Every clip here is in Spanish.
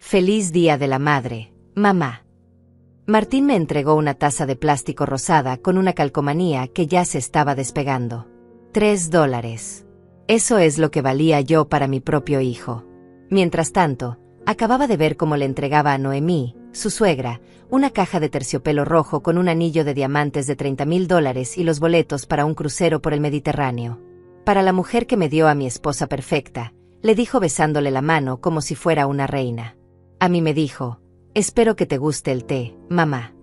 Feliz Día de la Madre, mamá. Martín me entregó una taza de plástico rosada con una calcomanía que ya se estaba despegando. $3. Eso es lo que valía yo para mi propio hijo. Mientras tanto, acababa de ver cómo le entregaba a Noemí, su suegra, una caja de terciopelo rojo con un anillo de diamantes de $30,000 y los boletos para un crucero por el Mediterráneo. Para la mujer que me dio a mi esposa perfecta, le dijo besándole la mano como si fuera una reina. A mí me dijo: espero que te guste el té, mamá.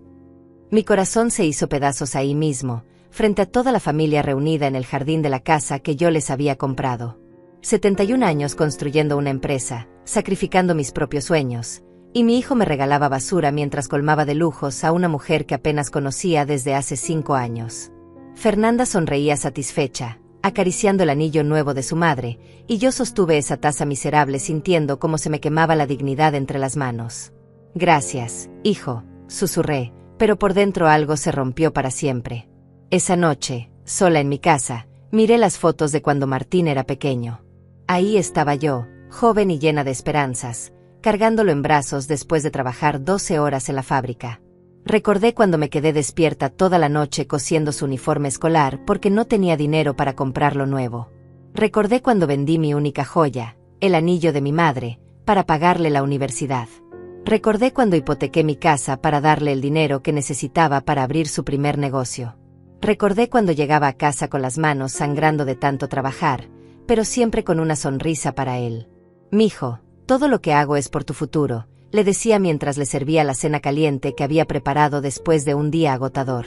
Mi corazón se hizo pedazos ahí mismo, frente a toda la familia reunida en el jardín de la casa que yo les había comprado. 71 años construyendo una empresa, sacrificando mis propios sueños, y mi hijo me regalaba basura mientras colmaba de lujos a una mujer que apenas conocía desde hace 5 años. Fernanda sonreía satisfecha, acariciando el anillo nuevo de su madre, y yo sostuve esa taza miserable sintiendo cómo se me quemaba la dignidad entre las manos. Gracias, hijo, susurré, pero por dentro algo se rompió para siempre. Esa noche, sola en mi casa, miré las fotos de cuando Martín era pequeño. Ahí estaba yo, joven y llena de esperanzas, cargándolo en brazos después de trabajar 12 horas en la fábrica. Recordé cuando me quedé despierta toda la noche cosiendo su uniforme escolar porque no tenía dinero para comprarlo nuevo. Recordé cuando vendí mi única joya, el anillo de mi madre, para pagarle la universidad. Recordé cuando hipotequé mi casa para darle el dinero que necesitaba para abrir su primer negocio. Recordé cuando llegaba a casa con las manos sangrando de tanto trabajar, pero siempre con una sonrisa para él. Mijo, todo lo que hago es por tu futuro, le decía mientras le servía la cena caliente que había preparado después de un día agotador.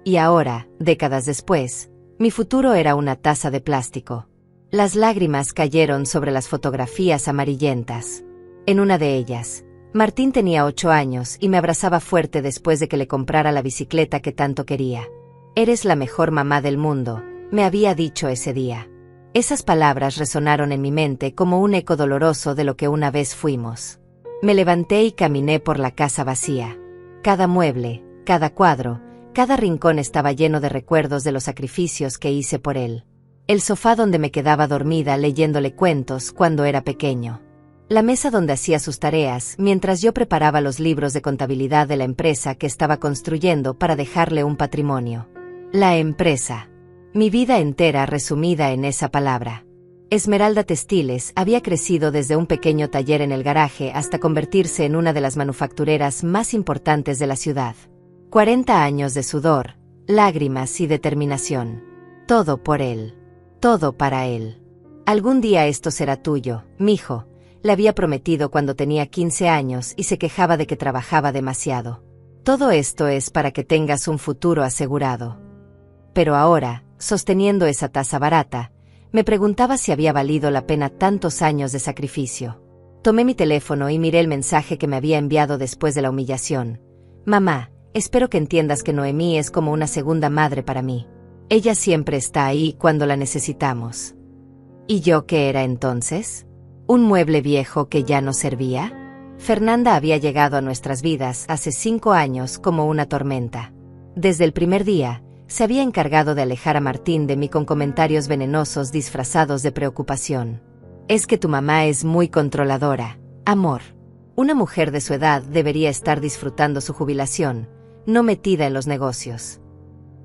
Y ahora, décadas después, mi futuro era una taza de plástico. Las lágrimas cayeron sobre las fotografías amarillentas. En una de ellas, Martín tenía 8 años y me abrazaba fuerte después de que le comprara la bicicleta que tanto quería. Eres la mejor mamá del mundo, me había dicho ese día. Esas palabras resonaron en mi mente como un eco doloroso de lo que una vez fuimos. Me levanté y caminé por la casa vacía. Cada mueble, cada cuadro, cada rincón estaba lleno de recuerdos de los sacrificios que hice por él. El sofá donde me quedaba dormida leyéndole cuentos cuando era pequeño. La mesa donde hacía sus tareas mientras yo preparaba los libros de contabilidad de la empresa que estaba construyendo para dejarle un patrimonio. La empresa. Mi vida entera resumida en esa palabra. Esmeralda Textiles había crecido desde un pequeño taller en el garaje hasta convertirse en una de las manufactureras más importantes de la ciudad. 40 años de sudor, lágrimas y determinación. Todo por él. Todo para él. Algún día esto será tuyo, mijo, le había prometido cuando tenía 15 años y se quejaba de que trabajaba demasiado. Todo esto es para que tengas un futuro asegurado. Pero ahora, sosteniendo esa taza barata, me preguntaba si había valido la pena tantos años de sacrificio. Tomé mi teléfono y miré el mensaje que me había enviado después de la humillación. Mamá, espero que entiendas que Noemí es como una segunda madre para mí. Ella siempre está ahí cuando la necesitamos. ¿Y yo qué era entonces? ¿Un mueble viejo que ya no servía? Fernanda había llegado a nuestras vidas hace 5 años como una tormenta. Desde el primer día, se había encargado de alejar a Martín de mí con comentarios venenosos disfrazados de preocupación. Es que tu mamá es muy controladora, amor. Una mujer de su edad debería estar disfrutando su jubilación, no metida en los negocios.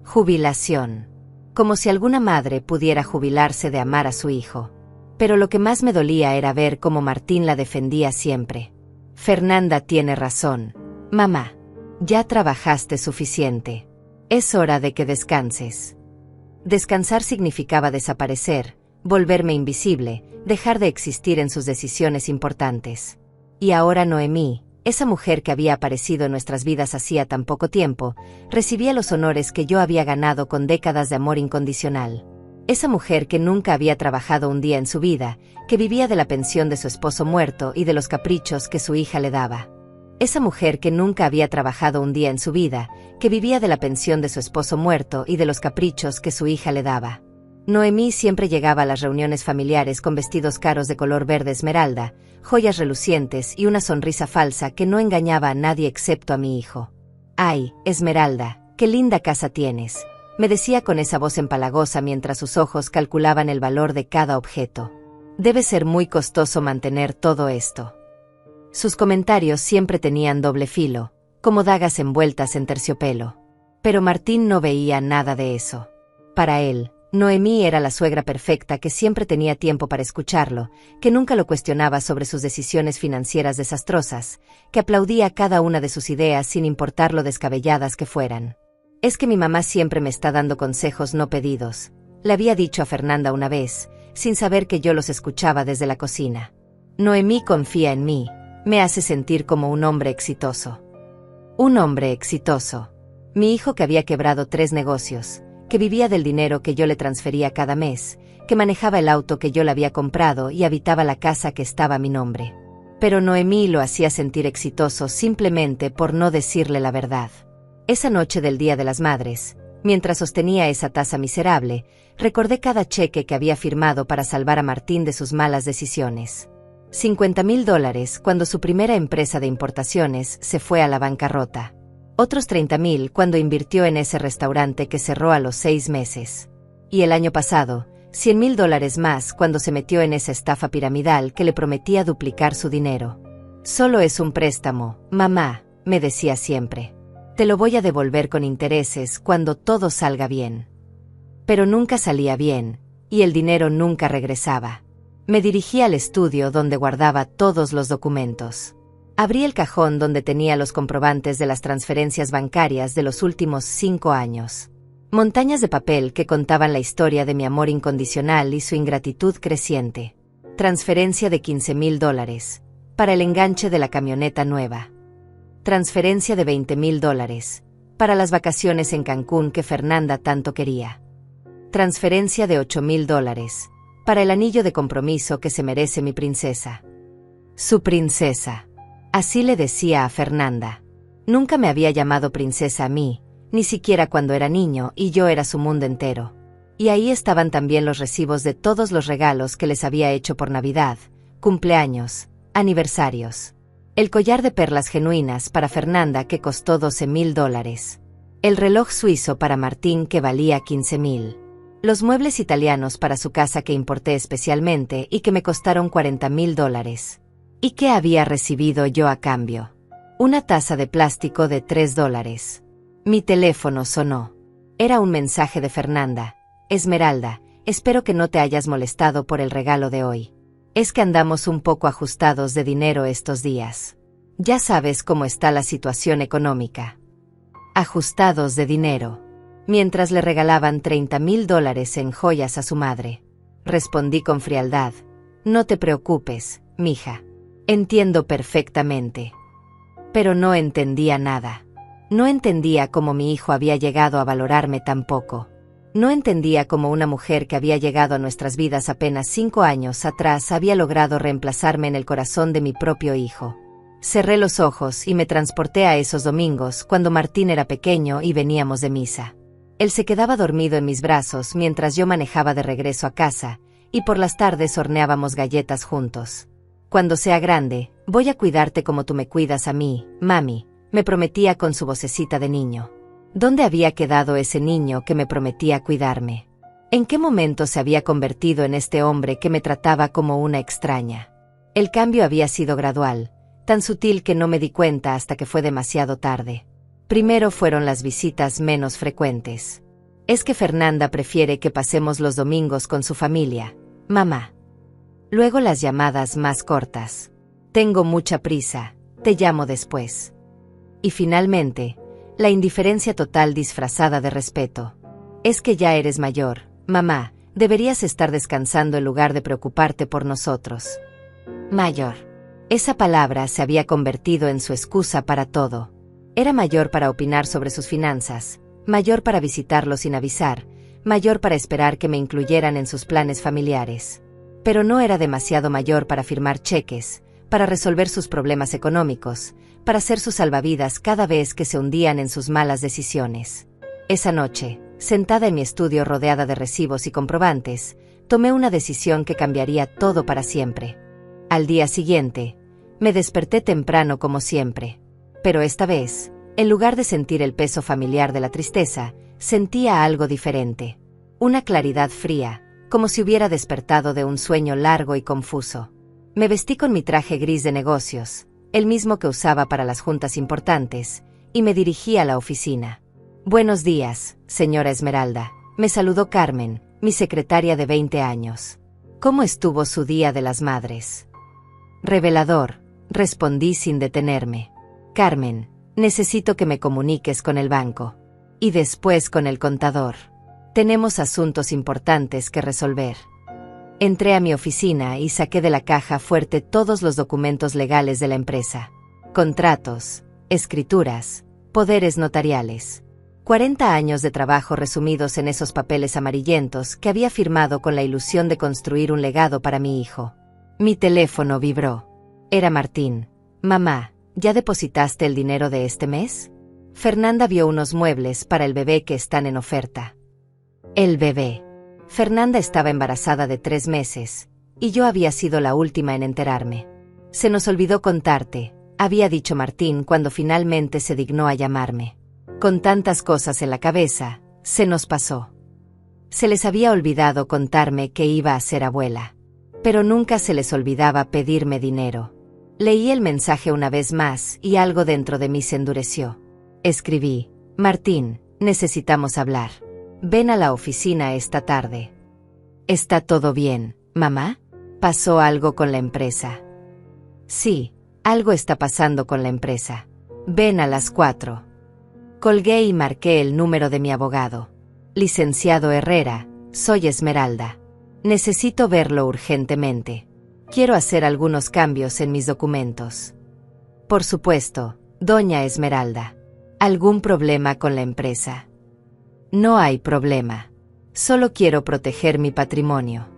Jubilación. Como si alguna madre pudiera jubilarse de amar a su hijo. Pero lo que más me dolía era ver cómo Martín la defendía siempre. Fernanda tiene razón, mamá. Ya trabajaste suficiente. Es hora de que descanses. Descansar significaba desaparecer, volverme invisible, dejar de existir en sus decisiones importantes. Y ahora Noemí, esa mujer que había aparecido en nuestras vidas hacía tan poco tiempo, recibía los honores que yo había ganado con décadas de amor incondicional. Esa mujer que nunca había trabajado un día en su vida, que vivía de la pensión de su esposo muerto y de los caprichos que su hija le daba. Esa mujer que nunca había trabajado un día en su vida, que vivía de la pensión de su esposo muerto y de los caprichos que su hija le daba. Noemí siempre llegaba a las reuniones familiares con vestidos caros de color verde esmeralda, joyas relucientes y una sonrisa falsa que no engañaba a nadie excepto a mi hijo. «Ay, Esmeralda, qué linda casa tienes», me decía con esa voz empalagosa mientras sus ojos calculaban el valor de cada objeto. «Debe ser muy costoso mantener todo esto». Sus comentarios siempre tenían doble filo, como dagas envueltas en terciopelo. Pero Martín no veía nada de eso. Para él, Noemí era la suegra perfecta que siempre tenía tiempo para escucharlo, que nunca lo cuestionaba sobre sus decisiones financieras desastrosas, que aplaudía cada una de sus ideas sin importar lo descabelladas que fueran. «Es que mi mamá siempre me está dando consejos no pedidos», le había dicho a Fernanda una vez, sin saber que yo los escuchaba desde la cocina. «Noemí confía en mí, me hace sentir como un hombre exitoso». Un hombre exitoso. Mi hijo que había quebrado 3 negocios, que vivía del dinero que yo le transfería cada mes, que manejaba el auto que yo le había comprado y habitaba la casa que estaba a mi nombre. Pero Noemí lo hacía sentir exitoso simplemente por no decirle la verdad. Esa noche del Día de las Madres, mientras sostenía esa taza miserable, recordé cada cheque que había firmado para salvar a Martín de sus malas decisiones. $50,000 cuando su primera empresa de importaciones se fue a la bancarrota. Otros $30,000 cuando invirtió en ese restaurante que cerró a los 6 meses. Y el año pasado, $100,000 más cuando se metió en esa estafa piramidal que le prometía duplicar su dinero. «Solo es un préstamo, mamá», me decía siempre. «Te lo voy a devolver con intereses cuando todo salga bien». Pero nunca salía bien, y el dinero nunca regresaba. Me dirigí al estudio donde guardaba todos los documentos. Abrí el cajón donde tenía los comprobantes de las transferencias bancarias de los últimos 5 años. Montañas de papel que contaban la historia de mi amor incondicional y su ingratitud creciente. Transferencia de $15,000 para el enganche de la camioneta nueva. Transferencia de $20,000 para las vacaciones en Cancún que Fernanda tanto quería. Transferencia de $8,000 para el anillo de compromiso que se merece mi princesa. Su princesa. Así le decía a Fernanda. Nunca me había llamado princesa a mí, ni siquiera cuando era niño y yo era su mundo entero. Y ahí estaban también los recibos de todos los regalos que les había hecho por Navidad, cumpleaños, aniversarios. El collar de perlas genuinas para Fernanda que costó $12,000. El reloj suizo para Martín que valía $15,000. Los muebles italianos para su casa que importé especialmente y que me costaron $40,000. ¿Y qué había recibido yo a cambio? Una taza de plástico de $3. Mi teléfono sonó. Era un mensaje de Fernanda. «Esmeralda, espero que no te hayas molestado por el regalo de hoy. Es que andamos un poco ajustados de dinero estos días. Ya sabes cómo está la situación económica». Ajustados de dinero. Mientras le regalaban $30,000 en joyas a su madre. Respondí con frialdad. «No te preocupes, mija. Entiendo perfectamente». Pero no entendía nada. No entendía cómo mi hijo había llegado a valorarme tan poco. No entendía cómo una mujer que había llegado a nuestras vidas apenas 5 años atrás había logrado reemplazarme en el corazón de mi propio hijo. Cerré los ojos y me transporté a esos domingos cuando Martín era pequeño y veníamos de misa. Él se quedaba dormido en mis brazos mientras yo manejaba de regreso a casa, y por las tardes horneábamos galletas juntos. «Cuando sea grande, voy a cuidarte como tú me cuidas a mí, mami», me prometía con su vocecita de niño. ¿Dónde había quedado ese niño que me prometía cuidarme? ¿En qué momento se había convertido en este hombre que me trataba como una extraña? El cambio había sido gradual, tan sutil que no me di cuenta hasta que fue demasiado tarde. Primero fueron las visitas menos frecuentes. «Es que Fernanda prefiere que pasemos los domingos con su familia, mamá». Luego las llamadas más cortas. «Tengo mucha prisa, te llamo después». Y finalmente, la indiferencia total disfrazada de respeto. «Es que ya eres mayor, mamá, deberías estar descansando en lugar de preocuparte por nosotros». Mayor. Esa palabra se había convertido en su excusa para todo. Era mayor para opinar sobre sus finanzas, mayor para visitarlo sin avisar, mayor para esperar que me incluyeran en sus planes familiares. Pero no era demasiado mayor para firmar cheques, para resolver sus problemas económicos, para ser su salvavidas cada vez que se hundían en sus malas decisiones. Esa noche, sentada en mi estudio rodeada de recibos y comprobantes, tomé una decisión que cambiaría todo para siempre. Al día siguiente, me desperté temprano como siempre. Pero esta vez, en lugar de sentir el peso familiar de la tristeza, sentía algo diferente. Una claridad fría, como si hubiera despertado de un sueño largo y confuso. Me vestí con mi traje gris de negocios, el mismo que usaba para las juntas importantes, y me dirigí a la oficina. «Buenos días, señora Esmeralda», me saludó Carmen, mi secretaria de 20 años. «¿Cómo estuvo su Día de las Madres?» «Revelador», respondí sin detenerme. «Carmen, necesito que me comuniques con el banco. Y después con el contador. Tenemos asuntos importantes que resolver». Entré a mi oficina y saqué de la caja fuerte todos los documentos legales de la empresa. Contratos, escrituras, poderes notariales. 40 años de trabajo resumidos en esos papeles amarillentos que había firmado con la ilusión de construir un legado para mi hijo. Mi teléfono vibró. Era Martín. «Mamá, ¿ya depositaste el dinero de este mes? Fernanda vio unos muebles para el bebé que están en oferta». El bebé. Fernanda estaba embarazada de 3 meses, y yo había sido la última en enterarme. «Se nos olvidó contarte», había dicho Martín cuando finalmente se dignó a llamarme. Con tantas cosas en la cabeza, se nos pasó. Se les había olvidado contarme que iba a ser abuela. Pero nunca se les olvidaba pedirme dinero. Leí el mensaje una vez más y algo dentro de mí se endureció. Escribí: «Martín, necesitamos hablar. Ven a la oficina esta tarde». «¿Está todo bien, mamá? ¿Pasó algo con la empresa?» «Sí, algo está pasando con la empresa. Ven a las 4». Colgué y marqué el número de mi abogado. «Licenciado Herrera, soy Esmeralda. Necesito verlo urgentemente. Quiero hacer algunos cambios en mis documentos». «Por supuesto, doña Esmeralda. ¿Algún problema con la empresa?» «No hay problema. Solo quiero proteger mi patrimonio».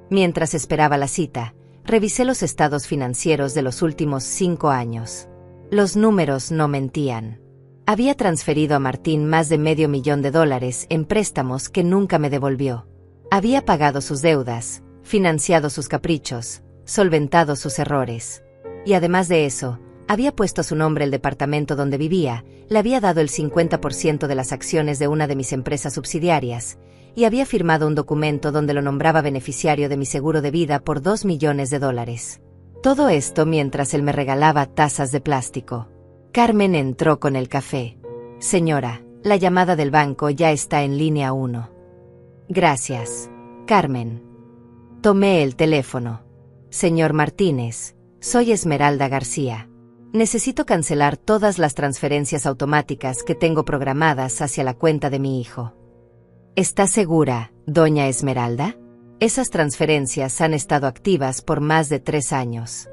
Mientras esperaba la cita, revisé los estados financieros de los últimos 5 años. Los números no mentían. Había transferido a Martín más de $500,000 en préstamos que nunca me devolvió. Había pagado sus deudas, financiado sus caprichos, solventado sus errores. Y además de eso, había puesto a su nombre el departamento donde vivía, le había dado el 50% de las acciones de una de mis empresas subsidiarias, y había firmado un documento donde lo nombraba beneficiario de mi seguro de vida por $2 millones. Todo esto mientras él me regalaba tazas de plástico. Carmen entró con el café. «Señora, la llamada del banco ya está en línea 1. «Gracias, Carmen». Tomé el teléfono. «Señor Martínez, soy Esmeralda García. Necesito cancelar todas las transferencias automáticas que tengo programadas hacia la cuenta de mi hijo». «¿Está segura, doña Esmeralda? Esas transferencias han estado activas por más de 3 años».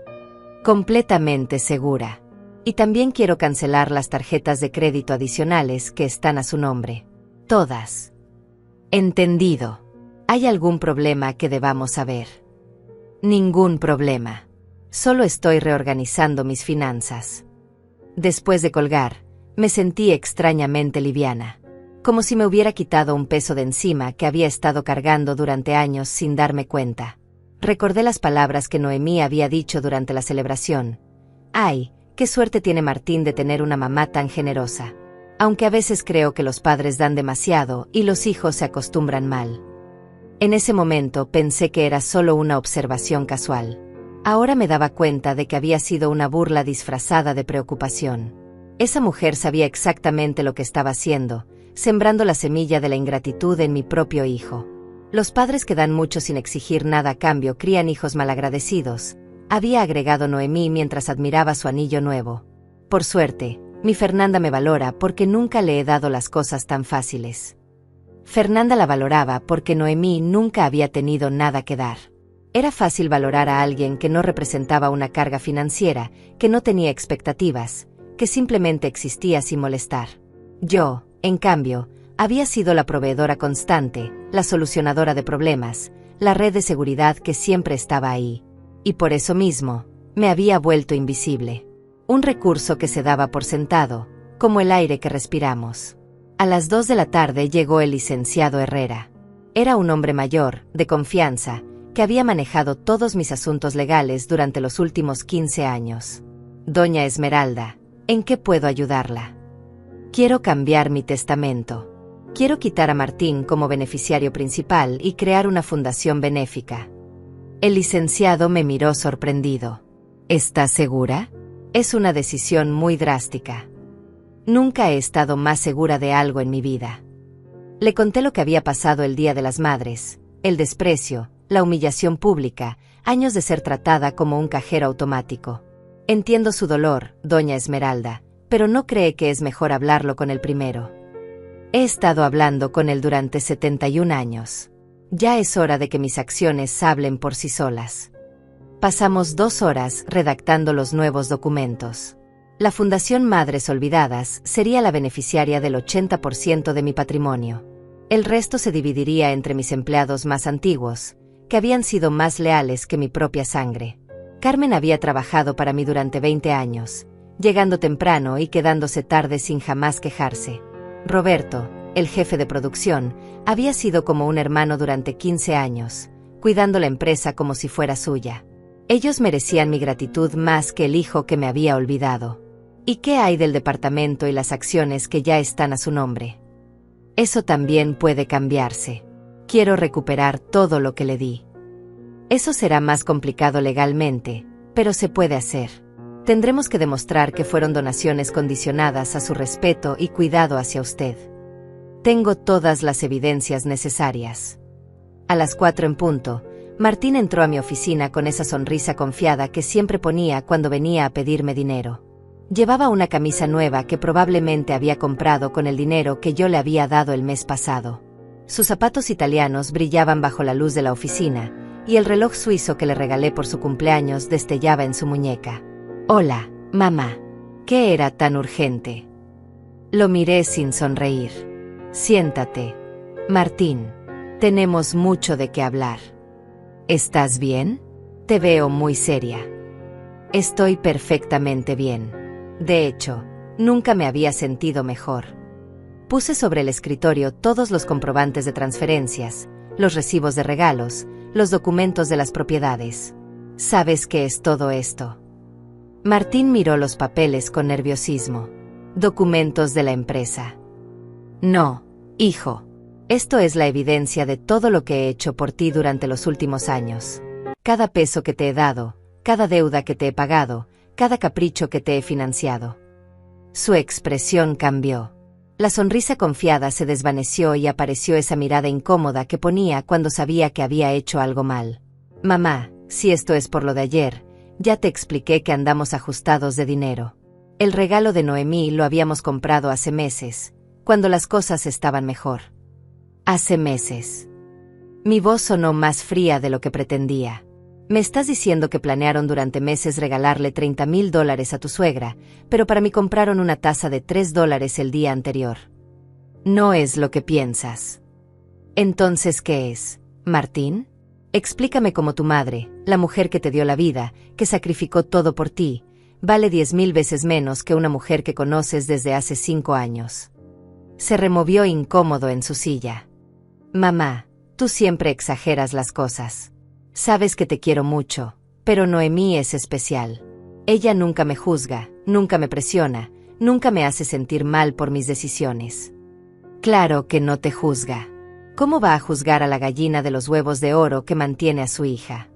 «Completamente segura. Y también quiero cancelar las tarjetas de crédito adicionales que están a su nombre. Todas». «Entendido. ¿Hay algún problema que debamos saber?» «Ningún problema. Solo estoy reorganizando mis finanzas». Después de colgar, me sentí extrañamente liviana. Como si me hubiera quitado un peso de encima que había estado cargando durante años sin darme cuenta. Recordé las palabras que Noemí había dicho durante la celebración. «Ay, qué suerte tiene Martín de tener una mamá tan generosa». Aunque a veces creo que los padres dan demasiado y los hijos se acostumbran mal. En ese momento pensé que era solo una observación casual. Ahora me daba cuenta de que había sido una burla disfrazada de preocupación. Esa mujer sabía exactamente lo que estaba haciendo, sembrando la semilla de la ingratitud en mi propio hijo. Los padres que dan mucho sin exigir nada a cambio crían hijos malagradecidos, había agregado Noemí mientras admiraba su anillo nuevo. Por suerte, mi Fernanda me valora porque nunca le he dado las cosas tan fáciles. Fernanda la valoraba porque Noemí nunca había tenido nada que dar. Era fácil valorar a alguien que no representaba una carga financiera, que no tenía expectativas, que simplemente existía sin molestar. Yo, en cambio, había sido la proveedora constante, la solucionadora de problemas, la red de seguridad que siempre estaba ahí. Y por eso mismo, me había vuelto invisible. Un recurso que se daba por sentado, como el aire que respiramos. A las 2 de la tarde llegó el licenciado Herrera. Era un hombre mayor, de confianza, que había manejado todos mis asuntos legales durante los últimos 15 años. «Doña Esmeralda, ¿en qué puedo ayudarla?» «Quiero cambiar mi testamento. Quiero quitar a Martín como beneficiario principal y crear una fundación benéfica». El licenciado me miró sorprendido. «¿Estás segura? Es una decisión muy drástica. Nunca he estado más segura de algo en mi vida. Le conté lo que había pasado el Día de las Madres, el desprecio, la humillación pública, años de ser tratada como un cajero automático. Entiendo su dolor, doña Esmeralda, pero ¿no cree que es mejor hablarlo con el primero? He estado hablando con él durante 71 años. Ya es hora de que mis acciones hablen por sí solas. Pasamos 2 horas redactando los nuevos documentos. La Fundación Madres Olvidadas sería la beneficiaria del 80% de mi patrimonio. El resto se dividiría entre mis empleados más antiguos, que habían sido más leales que mi propia sangre. Carmen había trabajado para mí durante 20 años, llegando temprano y quedándose tarde sin jamás quejarse. Roberto, el jefe de producción, había sido como un hermano durante 15 años, cuidando la empresa como si fuera suya. Ellos merecían mi gratitud más que el hijo que me había olvidado. ¿Y qué hay del departamento y las acciones que ya están a su nombre? Eso también puede cambiarse. Quiero recuperar todo lo que le di. Eso será más complicado legalmente, pero se puede hacer. Tendremos que demostrar que fueron donaciones condicionadas a su respeto y cuidado hacia usted. Tengo todas las evidencias necesarias. A las 4 en punto, Martín entró a mi oficina con esa sonrisa confiada que siempre ponía cuando venía a pedirme dinero. Llevaba una camisa nueva que probablemente había comprado con el dinero que yo le había dado el mes pasado. Sus zapatos italianos brillaban bajo la luz de la oficina, y el reloj suizo que le regalé por su cumpleaños destellaba en su muñeca. «Hola, mamá. ¿Qué era tan urgente?» Lo miré sin sonreír. «Siéntate, Martín. Tenemos mucho de qué hablar». «¿Estás bien? Te veo muy seria». «Estoy perfectamente bien. De hecho, nunca me había sentido mejor». Puse sobre el escritorio todos los comprobantes de transferencias, los recibos de regalos, los documentos de las propiedades. ¿Sabes qué es todo esto? Martín miró los papeles con nerviosismo. Documentos de la empresa. No, hijo. Esto es la evidencia de todo lo que he hecho por ti durante los últimos años. Cada peso que te he dado, cada deuda que te he pagado, cada capricho que te he financiado. Su expresión cambió. La sonrisa confiada se desvaneció y apareció esa mirada incómoda que ponía cuando sabía que había hecho algo mal. Mamá, si esto es por lo de ayer, ya te expliqué que andamos ajustados de dinero. El regalo de Noemí lo habíamos comprado hace meses, cuando las cosas estaban mejor. Hace meses. Mi voz sonó más fría de lo que pretendía. Me estás diciendo que planearon durante meses regalarle $30,000 a tu suegra, pero para mí compraron una taza de $3 el día anterior. No es lo que piensas. Entonces, ¿qué es, Martín? Explícame cómo tu madre, la mujer que te dio la vida, que sacrificó todo por ti, vale 10,000 veces menos que una mujer que conoces desde hace 5 años. Se removió incómodo en su silla. Mamá, tú siempre exageras las cosas. Sabes que te quiero mucho, pero Noemí es especial. Ella nunca me juzga, nunca me presiona, nunca me hace sentir mal por mis decisiones. Claro que no te juzga. ¿Cómo va a juzgar a la gallina de los huevos de oro que mantiene a su hija?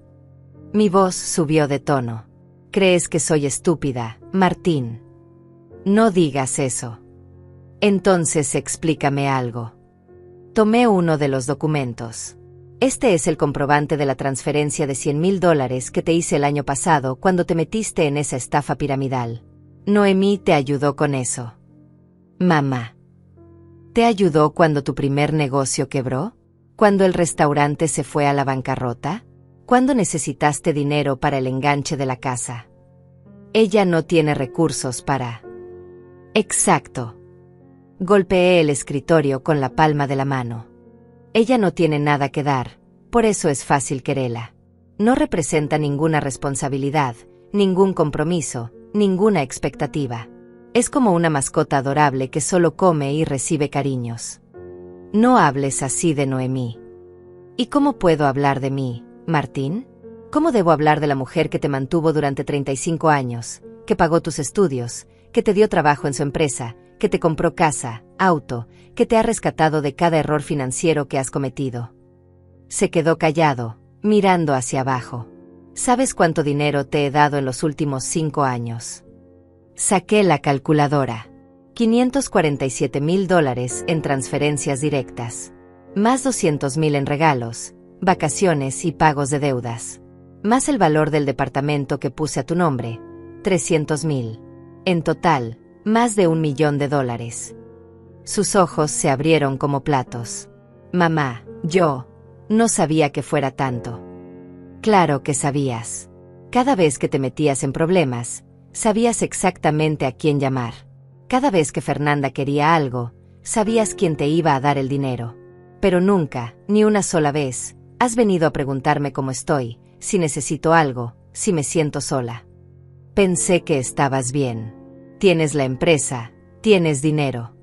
Mi voz subió de tono. ¿Crees que soy estúpida, Martín? No digas eso. Entonces explícame algo. Tomé uno de los documentos. Este es el comprobante de la transferencia de $100,000 que te hice el año pasado cuando te metiste en esa estafa piramidal. Noemí te ayudó con eso. Mamá. ¿Te ayudó cuando tu primer negocio quebró? ¿Cuando el restaurante se fue a la bancarrota? ¿Cuándo necesitaste dinero para el enganche de la casa? Ella no tiene recursos para... Exacto. Golpeé el escritorio con la palma de la mano. Ella no tiene nada que dar, por eso es fácil quererla. No representa ninguna responsabilidad, ningún compromiso, ninguna expectativa. Es como una mascota adorable que solo come y recibe cariños. No hables así de Noemí. ¿Y cómo puedo hablar de mí, Martín? ¿Cómo debo hablar de la mujer que te mantuvo durante 35 años, que pagó tus estudios, que te dio trabajo en su empresa, que te compró casa, auto, que te ha rescatado de cada error financiero que has cometido? Se quedó callado, mirando hacia abajo. ¿Sabes cuánto dinero te he dado en los últimos 5 años? Saqué la calculadora. $547,000 en transferencias directas. Más 200,000 en regalos, vacaciones y pagos de deudas. Más el valor del departamento que puse a tu nombre, 300,000. En total, más de $1,000,000. Sus ojos se abrieron como platos. Mamá, yo no sabía que fuera tanto. Claro que sabías. Cada vez que te metías en problemas, sabías exactamente a quién llamar. Cada vez que Fernanda quería algo, sabías quién te iba a dar el dinero. Pero nunca, ni una sola vez, has venido a preguntarme cómo estoy, si necesito algo, si me siento sola. Pensé que estabas bien. Tienes la empresa, tienes dinero.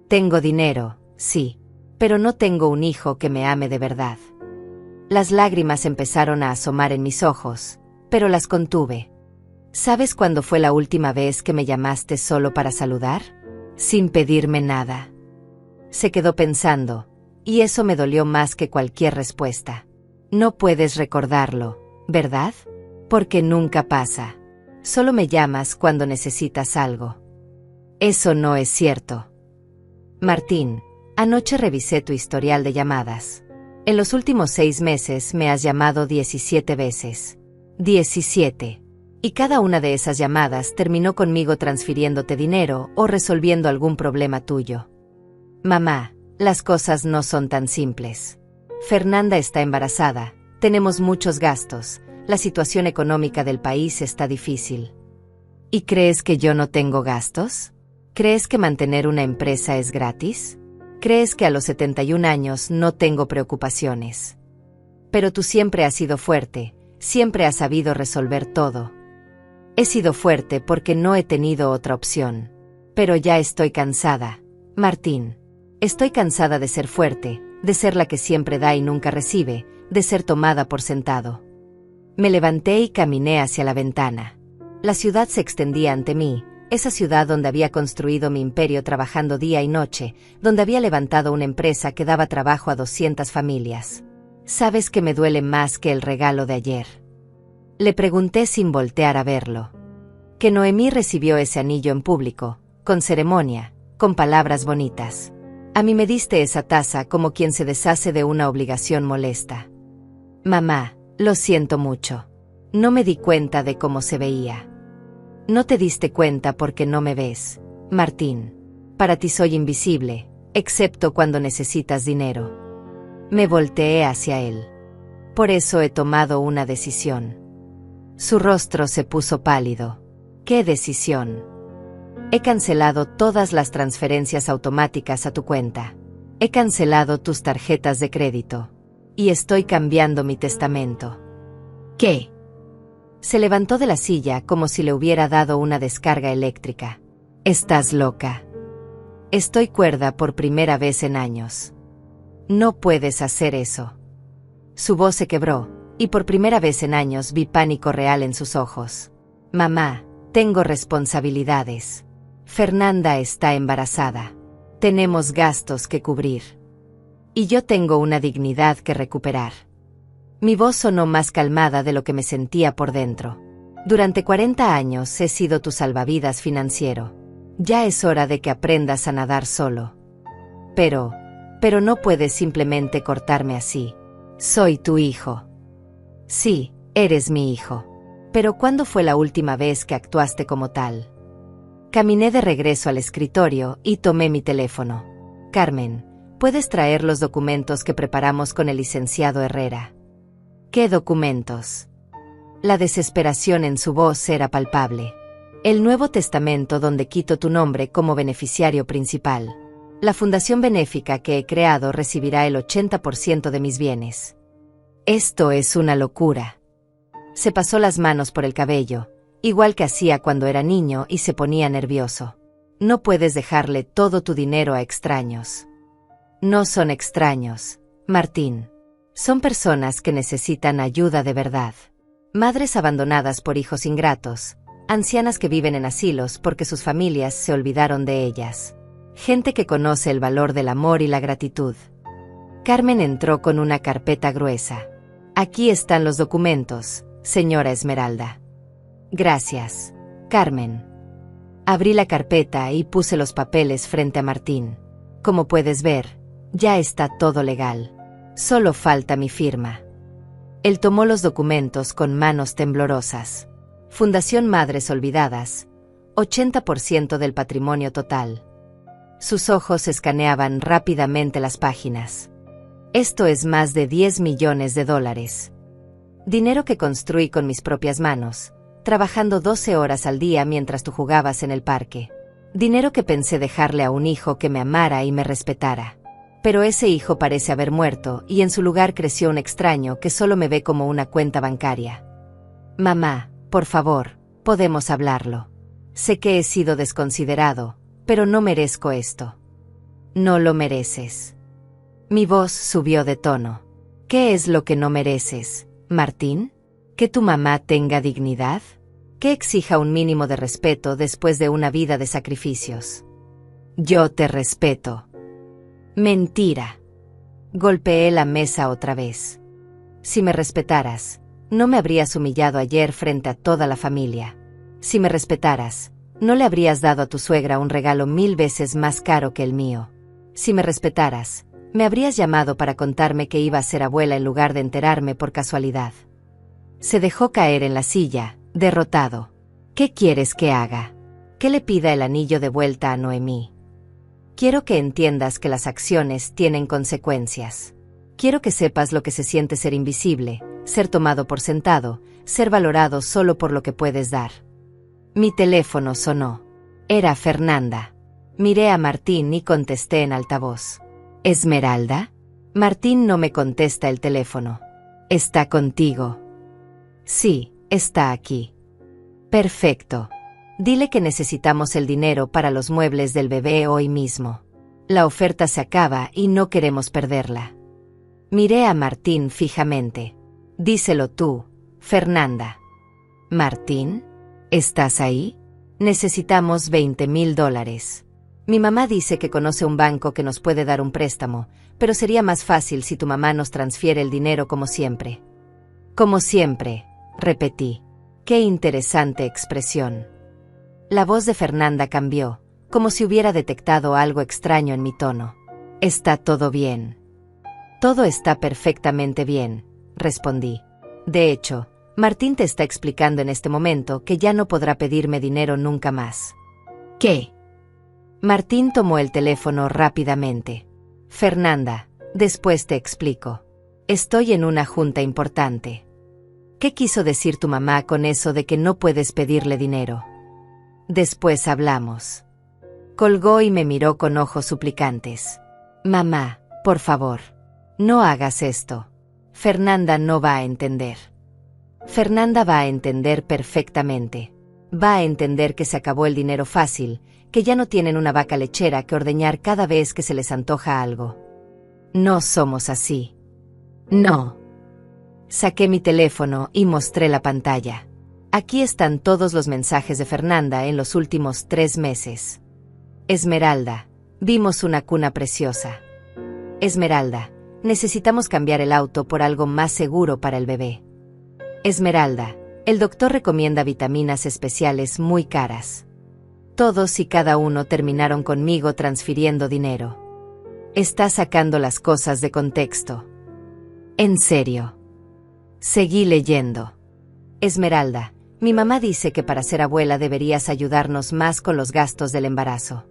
Tengo dinero, sí, pero no tengo un hijo que me ame de verdad. Las lágrimas empezaron a asomar en mis ojos, pero las contuve. ¿Sabes cuándo fue la última vez que me llamaste solo para saludar? Sin pedirme nada. Se quedó pensando, y eso me dolió más que cualquier respuesta. No puedes recordarlo, ¿verdad? Porque nunca pasa. Solo me llamas cuando necesitas algo. Eso no es cierto. Martín, anoche revisé tu historial de llamadas. En los últimos 6 meses me has llamado 17 veces. 17. Y cada una de esas llamadas terminó conmigo transfiriéndote dinero o resolviendo algún problema tuyo. Mamá, las cosas no son tan simples. Fernanda está embarazada, tenemos muchos gastos, la situación económica del país está difícil. ¿Y crees que yo no tengo gastos? ¿Crees que mantener una empresa es gratis? ¿Crees que a los 71 años no tengo preocupaciones? Pero tú siempre has sido fuerte, siempre has sabido resolver todo. He sido fuerte porque no he tenido otra opción. Pero ya estoy cansada, Martín. Estoy cansada de ser fuerte, de ser la que siempre da y nunca recibe, de ser tomada por sentado. Me levanté y caminé hacia la ventana. La ciudad se extendía ante mí, esa ciudad donde había construido mi imperio trabajando día y noche, donde había levantado una empresa que daba trabajo a 200 familias. ¿Sabes que me duele más que el regalo de ayer? Le pregunté sin voltear a verlo. Que Noemí recibió ese anillo en público, con ceremonia, con palabras bonitas. A mí me diste esa taza como quien se deshace de una obligación molesta. Mamá, lo siento mucho. No me di cuenta de cómo se veía. No te diste cuenta porque no me ves, Martín. Para ti soy invisible, excepto cuando necesitas dinero. Me volteé hacia él. Por eso he tomado una decisión. Su rostro se puso pálido. ¿Qué decisión? He cancelado todas las transferencias automáticas a tu cuenta. He cancelado tus tarjetas de crédito. Y estoy cambiando mi testamento. ¿Qué? Se levantó de la silla como si le hubiera dado una descarga eléctrica. Estás loca. Estoy cuerda por primera vez en años. No puedes hacer eso. Su voz se quebró, y por primera vez en años vi pánico real en sus ojos. Mamá, tengo responsabilidades. Fernanda está embarazada. Tenemos gastos que cubrir. Y yo tengo una dignidad que recuperar. Mi voz sonó más calmada de lo que me sentía por dentro. Durante 40 años he sido tu salvavidas financiero. Ya es hora de que aprendas a nadar solo. Pero no puedes simplemente cortarme así. Soy tu hijo. Sí, eres mi hijo. Pero ¿cuándo fue la última vez que actuaste como tal? Caminé de regreso al escritorio y tomé mi teléfono. Carmen, ¿puedes traer los documentos que preparamos con el licenciado Herrera? ¿Qué documentos? La desesperación en su voz era palpable. El Nuevo Testamento donde quito tu nombre como beneficiario principal. La fundación benéfica que he creado recibirá el 80% de mis bienes. Esto es una locura. Se pasó las manos por el cabello, igual que hacía cuando era niño y se ponía nervioso. No puedes dejarle todo tu dinero a extraños. No son extraños, Martín. Son personas que necesitan ayuda de verdad. Madres abandonadas por hijos ingratos, ancianas que viven en asilos porque sus familias se olvidaron de ellas. Gente que conoce el valor del amor y la gratitud. Carmen entró con una carpeta gruesa. Aquí están los documentos, señora Esmeralda. Gracias, Carmen. Abrí la carpeta y puse los papeles frente a Martín. Como puedes ver, ya está todo legal. Solo falta mi firma. Él tomó los documentos con manos temblorosas. Fundación Madres Olvidadas, 80% del patrimonio total. Sus ojos escaneaban rápidamente las páginas. Esto es más de 10 millones de dólares. Dinero que construí con mis propias manos, trabajando 12 horas al día mientras tú jugabas en el parque. Dinero que pensé dejarle a un hijo que me amara y me respetara. Pero ese hijo parece haber muerto y en su lugar creció un extraño que solo me ve como una cuenta bancaria. Mamá, por favor, podemos hablarlo. Sé que he sido desconsiderado, pero no merezco esto. No lo mereces. Mi voz subió de tono. ¿Qué es lo que no mereces, Martín? ¿Que tu mamá tenga dignidad? ¿Que exija un mínimo de respeto después de una vida de sacrificios? Yo te respeto. Mentira. Golpeé la mesa otra vez. Si me respetaras, no me habrías humillado ayer frente a toda la familia. Si me respetaras, no le habrías dado a tu suegra un regalo 1000 veces más caro que el mío. Si me respetaras, me habrías llamado para contarme que iba a ser abuela en lugar de enterarme por casualidad. Se dejó caer en la silla, derrotado. ¿Qué quieres que haga? ¿Que le pida el anillo de vuelta a Noemí? Quiero que entiendas que las acciones tienen consecuencias. Quiero que sepas lo que se siente ser invisible, ser tomado por sentado, ser valorado solo por lo que puedes dar. Mi teléfono sonó. Era Fernanda. Miré a Martín y contesté en altavoz. ¿Esmeralda? Martín no me contesta el teléfono. ¿Está contigo? Sí, está aquí. Perfecto. Dile que necesitamos el dinero para los muebles del bebé hoy mismo. La oferta se acaba y no queremos perderla. Miré a Martín fijamente. Díselo tú, Fernanda. ¿Martín? ¿Estás ahí? Necesitamos $20,000. Mi mamá dice que conoce un banco que nos puede dar un préstamo, pero sería más fácil si tu mamá nos transfiere el dinero como siempre. Como siempre, repetí. Qué interesante expresión. La voz de Fernanda cambió, como si hubiera detectado algo extraño en mi tono. Está todo bien. Todo está perfectamente bien, respondí. De hecho, Martín te está explicando en este momento que ya no podrá pedirme dinero nunca más. ¿Qué? Martín tomó el teléfono rápidamente. Fernanda, después te explico. Estoy en una junta importante. ¿Qué quiso decir tu mamá con eso de que no puedes pedirle dinero? Después hablamos. Colgó y me miró con ojos suplicantes. Mamá, por favor, no hagas esto. Fernanda no va a entender. Fernanda va a entender perfectamente. Va a entender que se acabó el dinero fácil, que ya no tienen una vaca lechera que ordeñar cada vez que se les antoja algo. No somos así. No. Saqué mi teléfono y mostré la pantalla. Aquí están todos los mensajes de Fernanda en los últimos 3 meses. Esmeralda, vimos una cuna preciosa. Esmeralda, necesitamos cambiar el auto por algo más seguro para el bebé. Esmeralda, el doctor recomienda vitaminas especiales muy caras. Todos y cada uno terminaron conmigo transfiriendo dinero. Está sacando las cosas de contexto. En serio. Seguí leyendo. Esmeralda, mi mamá dice que para ser abuela deberías ayudarnos más con los gastos del embarazo.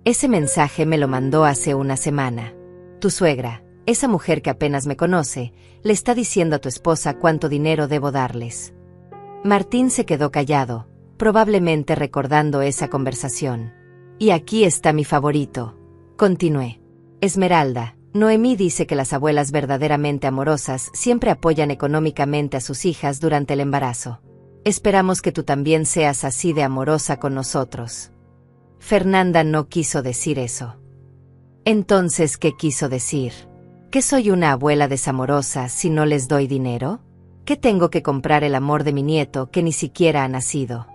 Ese mensaje me lo mandó hace una semana. Tu suegra, esa mujer que apenas me conoce, le está diciendo a tu esposa cuánto dinero debo darles. Martín se quedó callado, probablemente recordando esa conversación. Y aquí está mi favorito. Continué. Esmeralda, Noemí dice que las abuelas verdaderamente amorosas siempre apoyan económicamente a sus hijas durante el embarazo. Esperamos que tú también seas así de amorosa con nosotros. Fernanda no quiso decir eso. Entonces, ¿qué quiso decir? ¿Que soy una abuela desamorosa si no les doy dinero? ¿Que tengo que comprar el amor de mi nieto que ni siquiera ha nacido?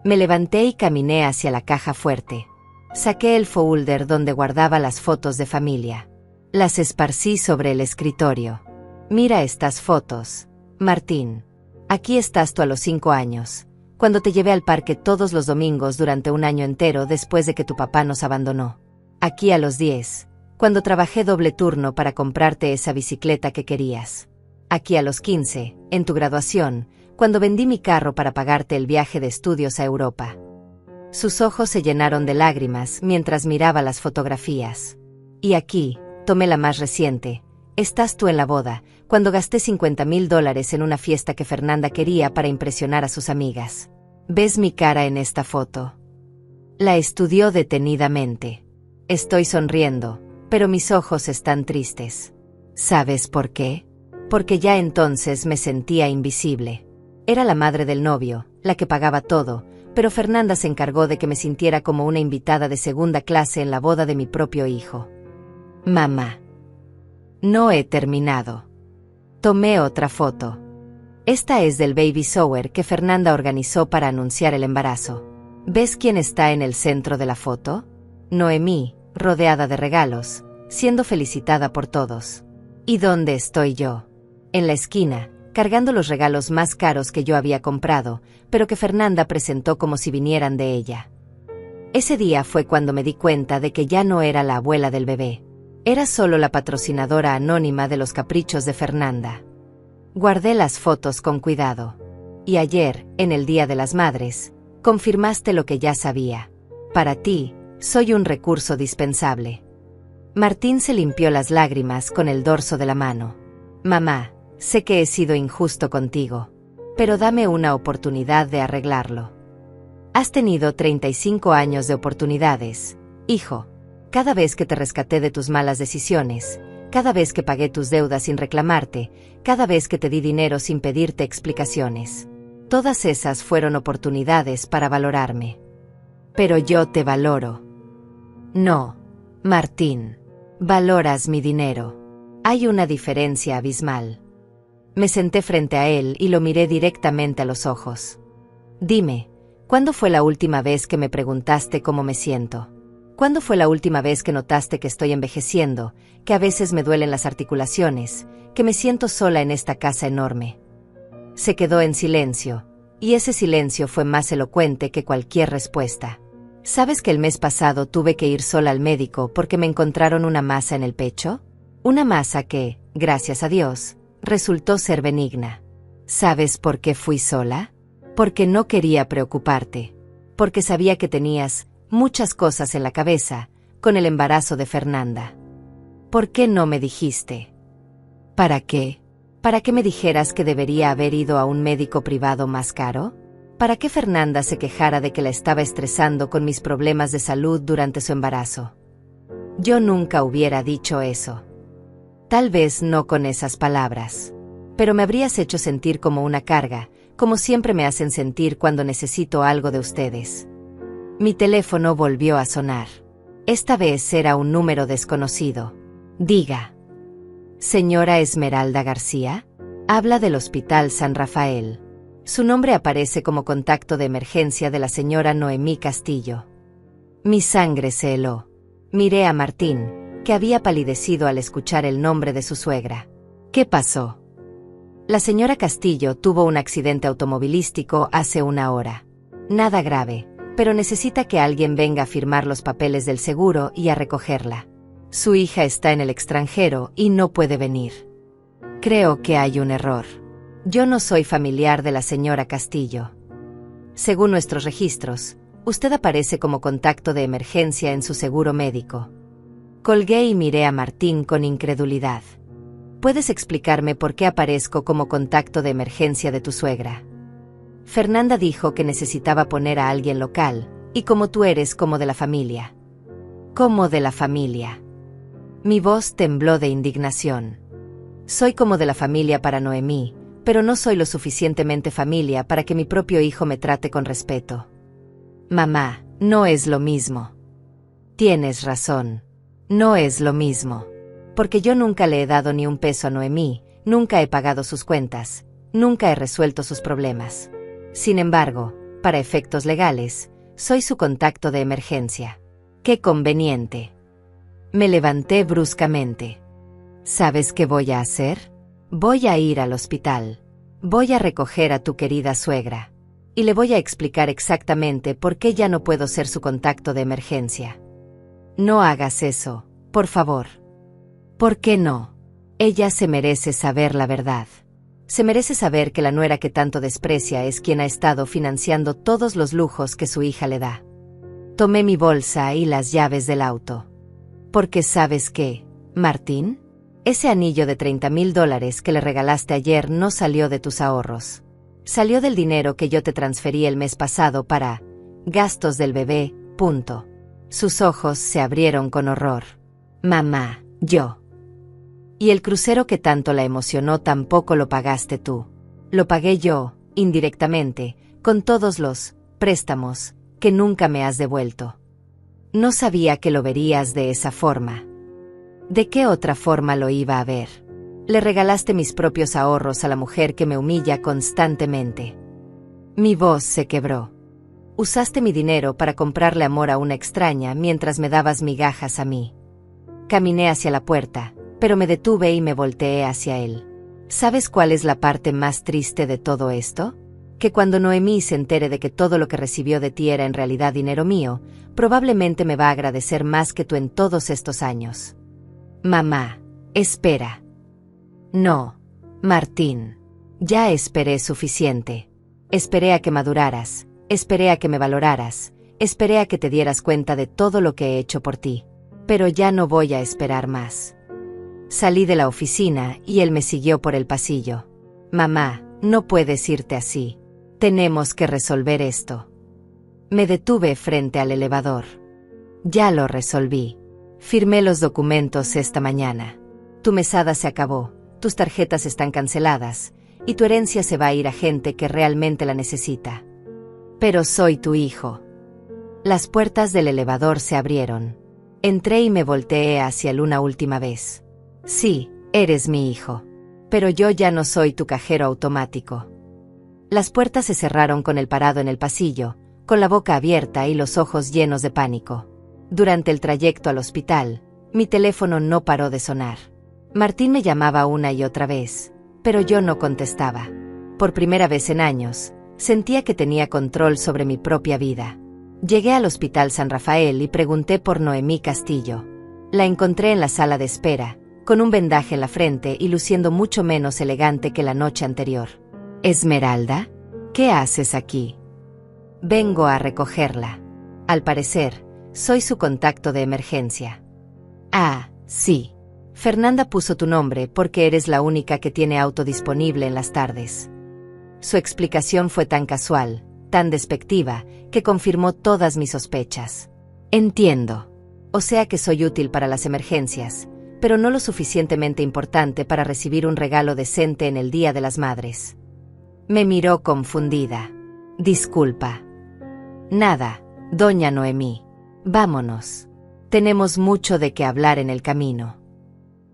Me levanté y caminé hacia la caja fuerte. Saqué el folder donde guardaba las fotos de familia. Las esparcí sobre el escritorio. Mira estas fotos, Martín. Aquí estás tú a los 5 años, cuando te llevé al parque todos los domingos durante un año entero después de que tu papá nos abandonó. Aquí a los 10, cuando trabajé doble turno para comprarte esa bicicleta que querías. Aquí a los 15, en tu graduación, cuando vendí mi carro para pagarte el viaje de estudios a Europa. Sus ojos se llenaron de lágrimas mientras miraba las fotografías. Y aquí, tomé la más reciente. Estás tú en la boda, cuando gasté $50,000 en una fiesta que Fernanda quería para impresionar a sus amigas. ¿Ves mi cara en esta foto? La estudió detenidamente. Estoy sonriendo, pero mis ojos están tristes. ¿Sabes por qué? Porque ya entonces me sentía invisible. Era la madre del novio, la que pagaba todo, pero Fernanda se encargó de que me sintiera como una invitada de segunda clase en la boda de mi propio hijo. Mamá. No he terminado. Tomé otra foto. Esta es del baby shower que Fernanda organizó para anunciar el embarazo. ¿Ves quién está en el centro de la foto? Noemí, rodeada de regalos, siendo felicitada por todos. ¿Y dónde estoy yo? En la esquina, cargando los regalos más caros que yo había comprado, pero que Fernanda presentó como si vinieran de ella. Ese día fue cuando me di cuenta de que ya no era la abuela del bebé. Era solo la patrocinadora anónima de los caprichos de Fernanda. Guardé las fotos con cuidado. Y ayer, en el Día de las Madres, confirmaste lo que ya sabía. Para ti, soy un recurso dispensable. Martín se limpió las lágrimas con el dorso de la mano. Mamá, sé que he sido injusto contigo, pero dame una oportunidad de arreglarlo. Has tenido 35 años de oportunidades, hijo. Cada vez que te rescaté de tus malas decisiones, cada vez que pagué tus deudas sin reclamarte, cada vez que te di dinero sin pedirte explicaciones. Todas esas fueron oportunidades para valorarme. Pero yo te valoro. No, Martín. Valoras mi dinero. Hay una diferencia abismal. Me senté frente a él y lo miré directamente a los ojos. Dime, ¿cuándo fue la última vez que me preguntaste cómo me siento? ¿Cuándo fue la última vez que notaste que estoy envejeciendo, que a veces me duelen las articulaciones, que me siento sola en esta casa enorme? Se quedó en silencio, y ese silencio fue más elocuente que cualquier respuesta. ¿Sabes que el mes pasado tuve que ir sola al médico porque me encontraron una masa en el pecho? Una masa que, gracias a Dios, resultó ser benigna. ¿Sabes por qué fui sola? Porque no quería preocuparte. Porque sabía que tenías muchas cosas en la cabeza, con el embarazo de Fernanda. ¿Por qué no me dijiste? ¿Para qué? ¿Para qué me dijeras que debería haber ido a un médico privado más caro? ¿Para qué Fernanda se quejara de que la estaba estresando con mis problemas de salud durante su embarazo? Yo nunca hubiera dicho eso. Tal vez no con esas palabras. Pero me habrías hecho sentir como una carga, como siempre me hacen sentir cuando necesito algo de ustedes. Mi teléfono volvió a sonar. Esta vez era un número desconocido. Diga. Señora Esmeralda García, habla del Hospital San Rafael. Su nombre aparece como contacto de emergencia de la señora Noemí Castillo. Mi sangre se heló. Miré a Martín, que había palidecido al escuchar el nombre de su suegra. ¿Qué pasó? La señora Castillo tuvo un accidente automovilístico hace una hora. Nada grave, pero necesita que alguien venga a firmar los papeles del seguro y a recogerla. Su hija está en el extranjero y no puede venir. Creo que hay un error. Yo no soy familiar de la señora Castillo. Según nuestros registros, usted aparece como contacto de emergencia en su seguro médico. Colgué y miré a Martín con incredulidad. ¿Puedes explicarme por qué aparezco como contacto de emergencia de tu suegra? Fernanda dijo que necesitaba poner a alguien local, y como tú eres como de la familia. ¿Cómo de la familia? Mi voz tembló de indignación. Soy como de la familia para Noemí, pero no soy lo suficientemente familia para que mi propio hijo me trate con respeto. Mamá, no es lo mismo. Tienes razón. No es lo mismo. Porque yo nunca le he dado ni un peso a Noemí, nunca he pagado sus cuentas, nunca he resuelto sus problemas. Sin embargo, para efectos legales, soy su contacto de emergencia. ¡Qué conveniente! Me levanté bruscamente. ¿Sabes qué voy a hacer? Voy a ir al hospital. Voy a recoger a tu querida suegra. Y le voy a explicar exactamente por qué ya no puedo ser su contacto de emergencia. No hagas eso, por favor. ¿Por qué no? Ella se merece saber la verdad. Se merece saber que la nuera que tanto desprecia es quien ha estado financiando todos los lujos que su hija le da. Tomé mi bolsa y las llaves del auto. Porque ¿sabes qué, Martín? Ese anillo de $30,000 que le regalaste ayer no salió de tus ahorros. Salió del dinero que yo te transferí el mes pasado para gastos del bebé, punto. Sus ojos se abrieron con horror. Mamá, yo. Y el crucero que tanto la emocionó tampoco lo pagaste tú. Lo pagué yo, indirectamente, con todos los préstamos que nunca me has devuelto. No sabía que lo verías de esa forma. ¿De qué otra forma lo iba a ver? Le regalaste mis propios ahorros a la mujer que me humilla constantemente. Mi voz se quebró. Usaste mi dinero para comprarle amor a una extraña mientras me dabas migajas a mí. Caminé hacia la puerta, pero me detuve y me volteé hacia él. ¿Sabes cuál es la parte más triste de todo esto? Que cuando Noemí se entere de que todo lo que recibió de ti era en realidad dinero mío, probablemente me va a agradecer más que tú en todos estos años. Mamá, espera. No, Martín. Ya esperé suficiente. Esperé a que maduraras, esperé a que me valoraras, esperé a que te dieras cuenta de todo lo que he hecho por ti. Pero ya no voy a esperar más. Salí de la oficina y él me siguió por el pasillo. Mamá, no puedes irte así. Tenemos que resolver esto. Me detuve frente al elevador. Ya lo resolví. Firmé los documentos esta mañana. Tu mesada se acabó, tus tarjetas están canceladas, y tu herencia se va a ir a gente que realmente la necesita. Pero soy tu hijo. Las puertas del elevador se abrieron. Entré y me volteé hacia él una última vez. Sí, eres mi hijo. Pero yo ya no soy tu cajero automático. Las puertas se cerraron con él parado en el pasillo, con la boca abierta y los ojos llenos de pánico. Durante el trayecto al hospital, mi teléfono no paró de sonar. Martín me llamaba una y otra vez, pero yo no contestaba. Por primera vez en años, sentía que tenía control sobre mi propia vida. Llegué al Hospital San Rafael y pregunté por Noemí Castillo. La encontré en la sala de espera, con un vendaje en la frente y luciendo mucho menos elegante que la noche anterior. Esmeralda, ¿qué haces aquí? Vengo a recogerla. Al parecer, soy su contacto de emergencia. Ah, sí. Fernanda puso tu nombre porque eres la única que tiene auto disponible en las tardes. Su explicación fue tan casual, tan despectiva, que confirmó todas mis sospechas. Entiendo. O sea que soy útil para las emergencias, pero no lo suficientemente importante para recibir un regalo decente en el Día de las Madres. Me miró confundida. Disculpa. Nada, doña Noemí. Vámonos. Tenemos mucho de qué hablar en el camino.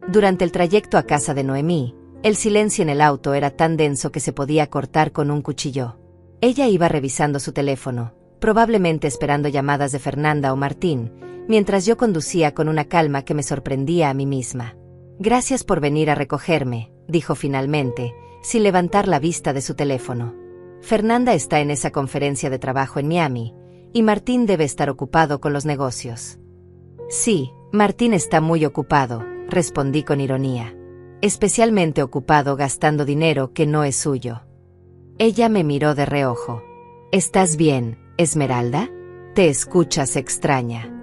Durante el trayecto a casa de Noemí, el silencio en el auto era tan denso que se podía cortar con un cuchillo. Ella iba revisando su teléfono, probablemente esperando llamadas de Fernanda o Martín, mientras yo conducía con una calma que me sorprendía a mí misma. Gracias por venir a recogerme, dijo finalmente, sin levantar la vista de su teléfono. Fernanda está en esa conferencia de trabajo en Miami, y Martín debe estar ocupado con los negocios. Sí, Martín está muy ocupado, respondí con ironía. Especialmente ocupado gastando dinero que no es suyo. Ella me miró de reojo. ¿Estás bien, Esmeralda? Te escuchas extraña.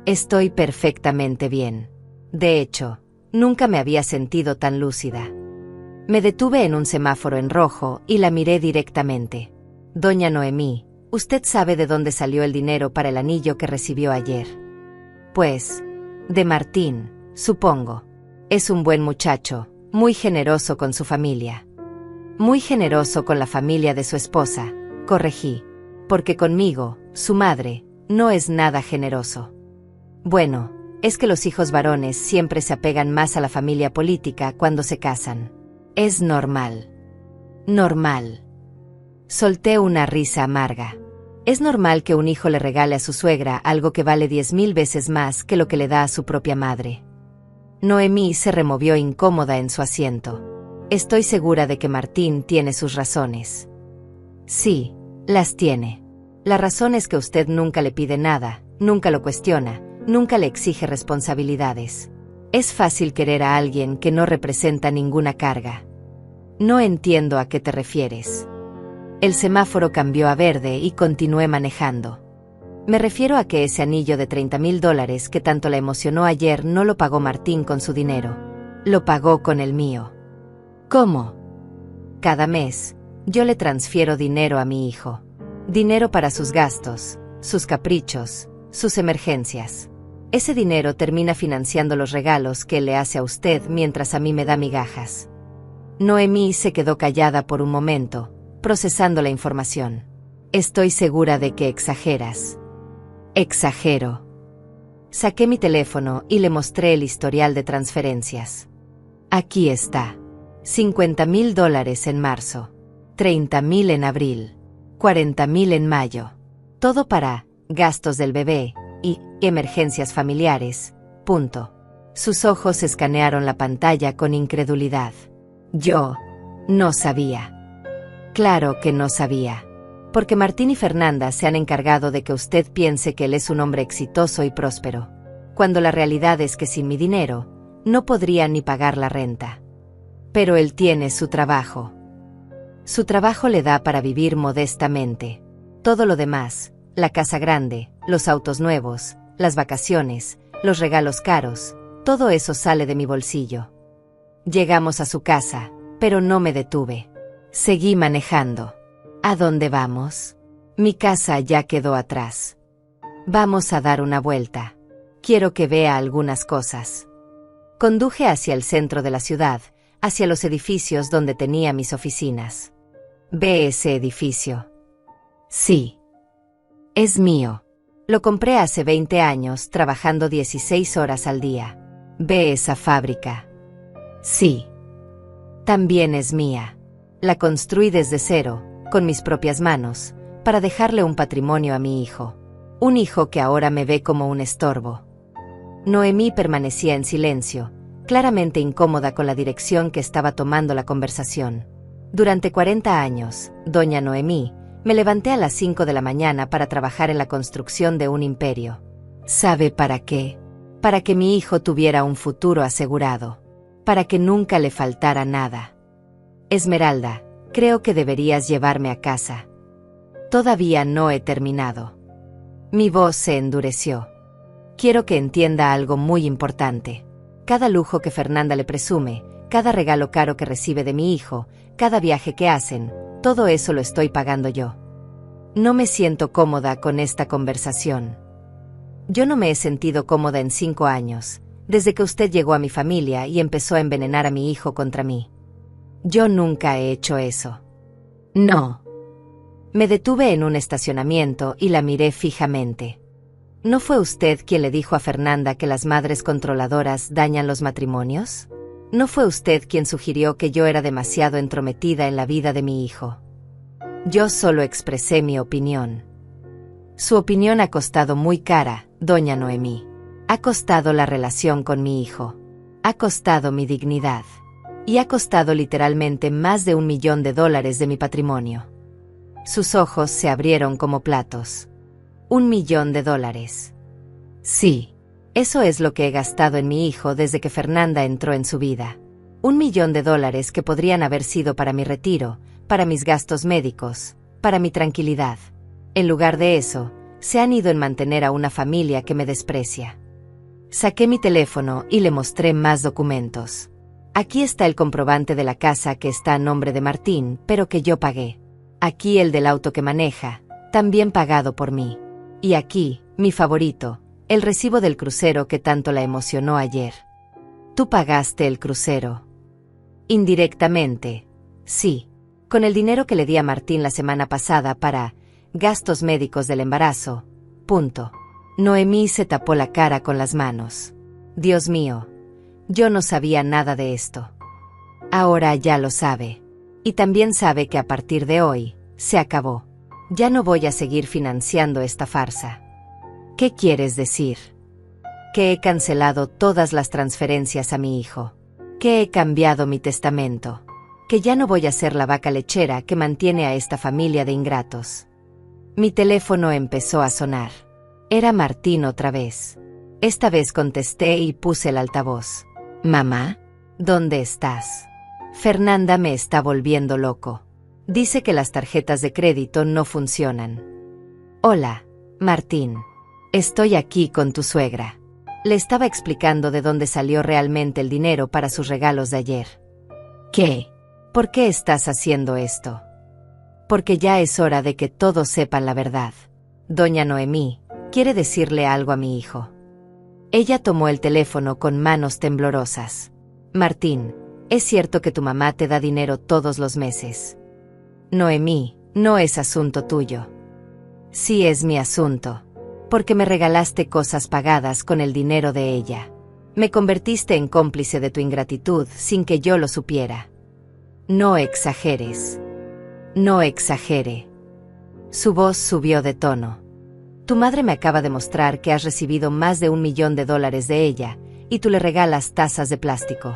Estoy perfectamente bien. De hecho, nunca me había sentido tan lúcida. Me detuve en un semáforo en rojo y la miré directamente. Doña Noemí, ¿usted sabe de dónde salió el dinero para el anillo que recibió ayer? Pues, de Martín, supongo. Es un buen muchacho, muy generoso con su familia. Muy generoso con la familia de su esposa, corregí. Porque conmigo, su madre, no es nada generoso. Bueno, es que los hijos varones siempre se apegan más a la familia política cuando se casan. Es normal. Normal. Solté una risa amarga. Es normal que un hijo le regale a su suegra algo que vale 10,000 veces más que lo que le da a su propia madre. Noemí se removió incómoda en su asiento. Estoy segura de que Martín tiene sus razones. Sí, Las tiene. La razón es que usted nunca le pide nada, nunca lo cuestiona, nunca le exige responsabilidades. Es fácil querer a alguien que no representa ninguna carga. No entiendo a qué te refieres. El semáforo cambió a verde y continué manejando. Me refiero a que ese anillo de $30,000 que tanto la emocionó ayer no lo pagó Martín con su dinero. Lo pagó con el mío. ¿Cómo? Cada mes, yo le transfiero dinero a mi hijo. Dinero para sus gastos, sus caprichos, sus emergencias. Ese dinero termina financiando los regalos que él le hace a usted mientras a mí me da migajas. Noemí se quedó callada por un momento, procesando la información. Estoy segura de que exageras. Exagero. Saqué mi teléfono y le mostré el historial de transferencias. Aquí está. $50,000 en marzo. $30,000 en abril. $40,000 en mayo. Todo para gastos del bebé y emergencias familiares. Punto. Sus ojos escanearon la pantalla con incredulidad. Yo no sabía. Claro que no sabía. Porque Martín y Fernanda se han encargado de que usted piense que él es un hombre exitoso y próspero, cuando la realidad es que sin mi dinero, no podría ni pagar la renta. Pero él tiene su trabajo. Su trabajo le da para vivir modestamente. Todo lo demás, la casa grande, los autos nuevos, las vacaciones, los regalos caros, todo eso sale de mi bolsillo. Llegamos a su casa, pero no me detuve. Seguí manejando. ¿A dónde vamos? Mi casa ya quedó atrás. Vamos a dar una vuelta. Quiero que vea algunas cosas. Conduje hacia el centro de la ciudad, hacia los edificios donde tenía mis oficinas. ¿Ve ese edificio? Sí. Es mío. Lo compré hace 20 años trabajando 16 horas al día. ¿Ve esa fábrica? Sí. También es mía. La construí desde cero, con mis propias manos, para dejarle un patrimonio a mi hijo. Un hijo que ahora me ve como un estorbo. Noemí permanecía en silencio, claramente incómoda con la dirección que estaba tomando la conversación. Durante 40 años, doña Noemí, me levanté a las 5 de la mañana para trabajar en la construcción de un imperio. ¿Sabe para qué? Para que mi hijo tuviera un futuro asegurado. Para que nunca le faltara nada. Esmeralda, creo que deberías llevarme a casa. Todavía no he terminado. Mi voz se endureció. Quiero que entienda algo muy importante. Cada lujo que Fernanda le presume, cada regalo caro que recibe de mi hijo, cada viaje que hacen, todo eso lo estoy pagando yo. No me siento cómoda con esta conversación. Yo no me he sentido cómoda en 5 años, desde que usted llegó a mi familia y empezó a envenenar a mi hijo contra mí. Yo nunca he hecho eso. No. Me detuve en un estacionamiento y la miré fijamente. ¿No fue usted quien le dijo a Fernanda que las madres controladoras dañan los matrimonios? ¿No fue usted quien sugirió que yo era demasiado entrometida en la vida de mi hijo? Yo solo expresé mi opinión. Su opinión ha costado muy cara, doña Noemí. Ha costado la relación con mi hijo. Ha costado mi dignidad. Y ha costado literalmente más de $1 millón de mi patrimonio. Sus ojos se abrieron como platos. $1 millón. Sí, eso es lo que he gastado en mi hijo desde que Fernanda entró en su vida. $1 millón que podrían haber sido para mi retiro, para mis gastos médicos, para mi tranquilidad. En lugar de eso, se han ido en mantener a una familia que me desprecia. Saqué mi teléfono y le mostré más documentos. Aquí está el comprobante de la casa que está a nombre de Martín, pero que yo pagué. Aquí el del auto que maneja, también pagado por mí. Y aquí, mi favorito, el recibo del crucero que tanto la emocionó ayer. ¿Tú pagaste el crucero? Indirectamente, sí. Con el dinero que le di a Martín la semana pasada para gastos médicos del embarazo. Punto. Noemí se tapó la cara con las manos. Dios mío. Yo no sabía nada de esto. Ahora ya lo sabe. Y también sabe que a partir de hoy, se acabó. Ya no voy a seguir financiando esta farsa. ¿Qué quieres decir? Que he cancelado todas las transferencias a mi hijo. Que he cambiado mi testamento. Que ya no voy a ser la vaca lechera que mantiene a esta familia de ingratos. Mi teléfono empezó a sonar. Era Martín otra vez. Esta vez contesté y puse el altavoz. Mamá, ¿dónde estás? Fernanda me está volviendo loco. Dice que las tarjetas de crédito no funcionan. Hola, Martín. Estoy aquí con tu suegra. Le estaba explicando de dónde salió realmente el dinero para sus regalos de ayer. ¿Qué? ¿Por qué estás haciendo esto? Porque ya es hora de que todos sepan la verdad. Doña Noemí quiere decirle algo a mi hijo. Ella tomó el teléfono con manos temblorosas. Martín, ¿es cierto que tu mamá te da dinero todos los meses? Noemí, no es asunto tuyo. Sí es mi asunto. Porque me regalaste cosas pagadas con el dinero de ella. Me convertiste en cómplice de tu ingratitud sin que yo lo supiera. No exageres. No exagere. Su voz subió de tono. Tu madre me acaba de mostrar que has recibido más de $1 millón de ella, y tú le regalas tazas de plástico.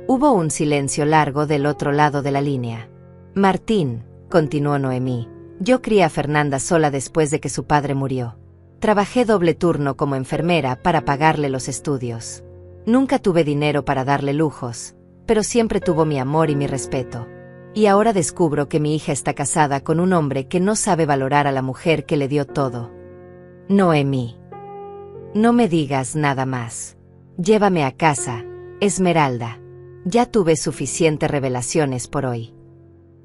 Hubo un silencio largo del otro lado de la línea. Martín, continuó Noemí, yo crié a Fernanda sola después de que su padre murió. Trabajé doble turno como enfermera para pagarle los estudios. Nunca tuve dinero para darle lujos, pero siempre tuvo mi amor y mi respeto. Y ahora descubro que mi hija está casada con un hombre que no sabe valorar a la mujer que le dio todo. Noemí. No me digas nada más. Llévame a casa, Esmeralda. Ya tuve suficientes revelaciones por hoy.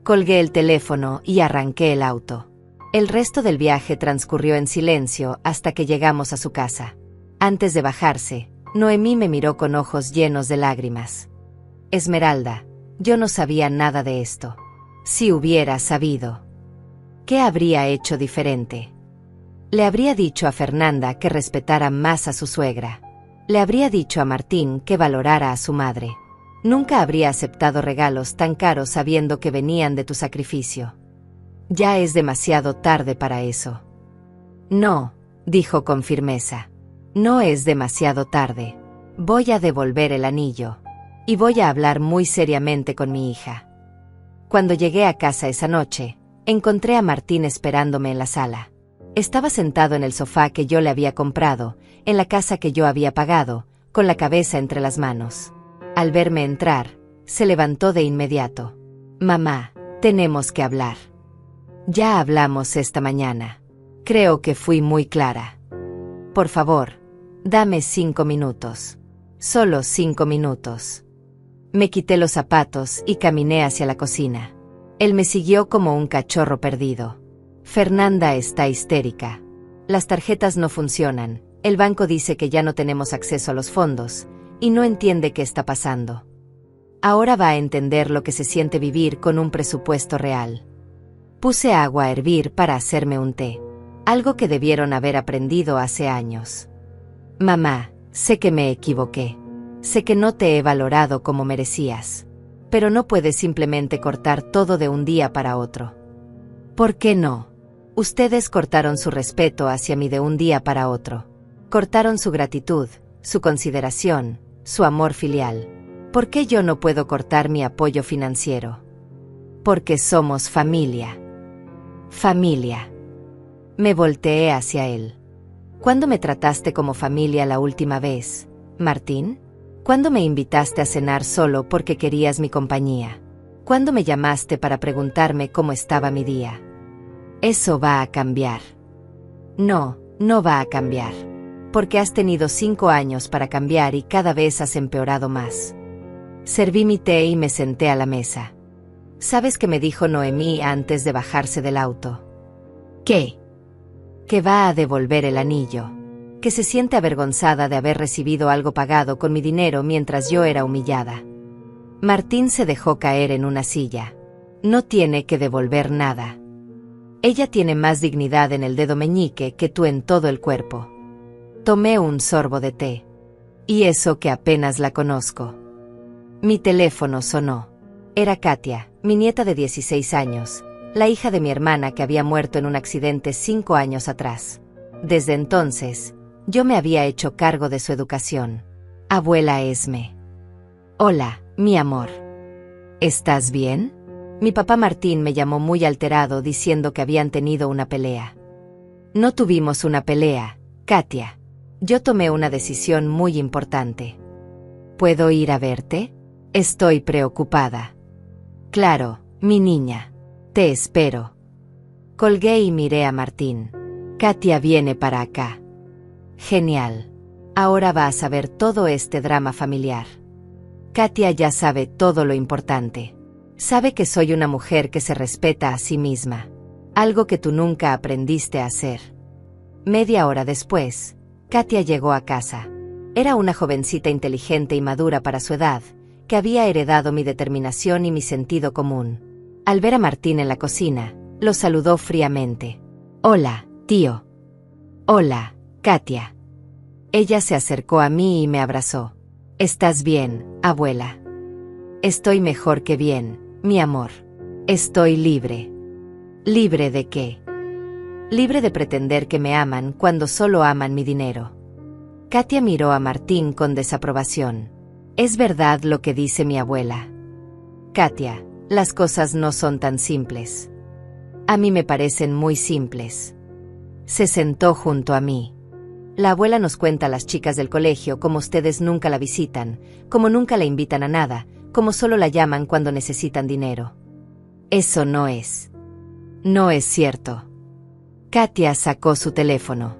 Colgué el teléfono y arranqué el auto. El resto del viaje transcurrió en silencio hasta que llegamos a su casa. Antes de bajarse, Noemí me miró con ojos llenos de lágrimas. Esmeralda, yo no sabía nada de esto. Si hubiera sabido, ¿qué habría hecho diferente? Le habría dicho a Fernanda que respetara más a su suegra. Le habría dicho a Martín que valorara a su madre. Nunca habría aceptado regalos tan caros sabiendo que venían de tu sacrificio. Ya es demasiado tarde para eso. No, dijo con firmeza. No es demasiado tarde. Voy a devolver el anillo. Y voy a hablar muy seriamente con mi hija. Cuando llegué a casa esa noche, encontré a Martín esperándome en la sala. Estaba sentado en el sofá que yo le había comprado, en la casa que yo había pagado, con la cabeza entre las manos. Al verme entrar, se levantó de inmediato. Mamá, tenemos que hablar. Ya hablamos esta mañana. Creo que fui muy clara. Por favor, dame 5 minutos. Solo 5 minutos. Me quité los zapatos y caminé hacia la cocina. Él me siguió como un cachorro perdido. Fernanda está histérica. Las tarjetas no funcionan, el banco dice que ya no tenemos acceso a los fondos, y no entiende qué está pasando. Ahora va a entender lo que se siente vivir con un presupuesto real. Puse agua a hervir para hacerme un té, algo que debieron haber aprendido hace años. Mamá, sé que me equivoqué. Sé que no te he valorado como merecías. Pero no puedes simplemente cortar todo de un día para otro. ¿Por qué no? Ustedes cortaron su respeto hacia mí de un día para otro. Cortaron su gratitud, su consideración, su amor filial. ¿Por qué yo no puedo cortar mi apoyo financiero? Porque somos familia. Familia. Me volteé hacia él. ¿Cuándo me trataste como familia la última vez, Martín? ¿Cuándo me invitaste a cenar solo porque querías mi compañía? ¿Cuándo me llamaste para preguntarme cómo estaba mi día? Eso va a cambiar. No, no va a cambiar. Porque has tenido 5 años para cambiar y cada vez has empeorado más. Serví mi té y me senté a la mesa. ¿Sabes qué me dijo Noemí antes de bajarse del auto? ¿Qué? Que va a devolver el anillo. Que se siente avergonzada de haber recibido algo pagado con mi dinero mientras yo era humillada. Martín se dejó caer en una silla. No tiene que devolver nada. Ella tiene más dignidad en el dedo meñique que tú en todo el cuerpo. Tomé un sorbo de té. Y eso que apenas la conozco. Mi teléfono sonó. Era Katia, mi nieta de 16 años, la hija de mi hermana que había muerto en un accidente 5 años atrás. Desde entonces, yo me había hecho cargo de su educación. Abuela Esme. Hola, mi amor. ¿Estás bien? Mi papá Martín me llamó muy alterado diciendo que habían tenido una pelea. No tuvimos una pelea, Katia. Yo tomé una decisión muy importante. ¿Puedo ir a verte? Estoy preocupada. Claro, mi niña. Te espero. Colgué y miré a Martín. Katia viene para acá. Genial. Ahora va a saber todo este drama familiar. Katia ya sabe todo lo importante. Sabe que soy una mujer que se respeta a sí misma. Algo que tú nunca aprendiste a hacer. Media hora después, Katia llegó a casa. Era una jovencita inteligente y madura para su edad, que había heredado mi determinación y mi sentido común. Al ver a Martín en la cocina, lo saludó fríamente. Hola, tío. Hola, Katia. Ella se acercó a mí y me abrazó. ¿Estás bien, abuela? Estoy mejor que bien, mi amor. Estoy libre. ¿Libre de qué? Libre de pretender que me aman cuando solo aman mi dinero. Katia miró a Martín con desaprobación. ¿Es verdad lo que dice mi abuela? Katia, las cosas no son tan simples. A mí me parecen muy simples. Se sentó junto a mí. La abuela nos cuenta a las chicas del colegio como ustedes nunca la visitan, como nunca la invitan a nada, como solo la llaman cuando necesitan dinero. Eso no es. No es cierto. Katia sacó su teléfono.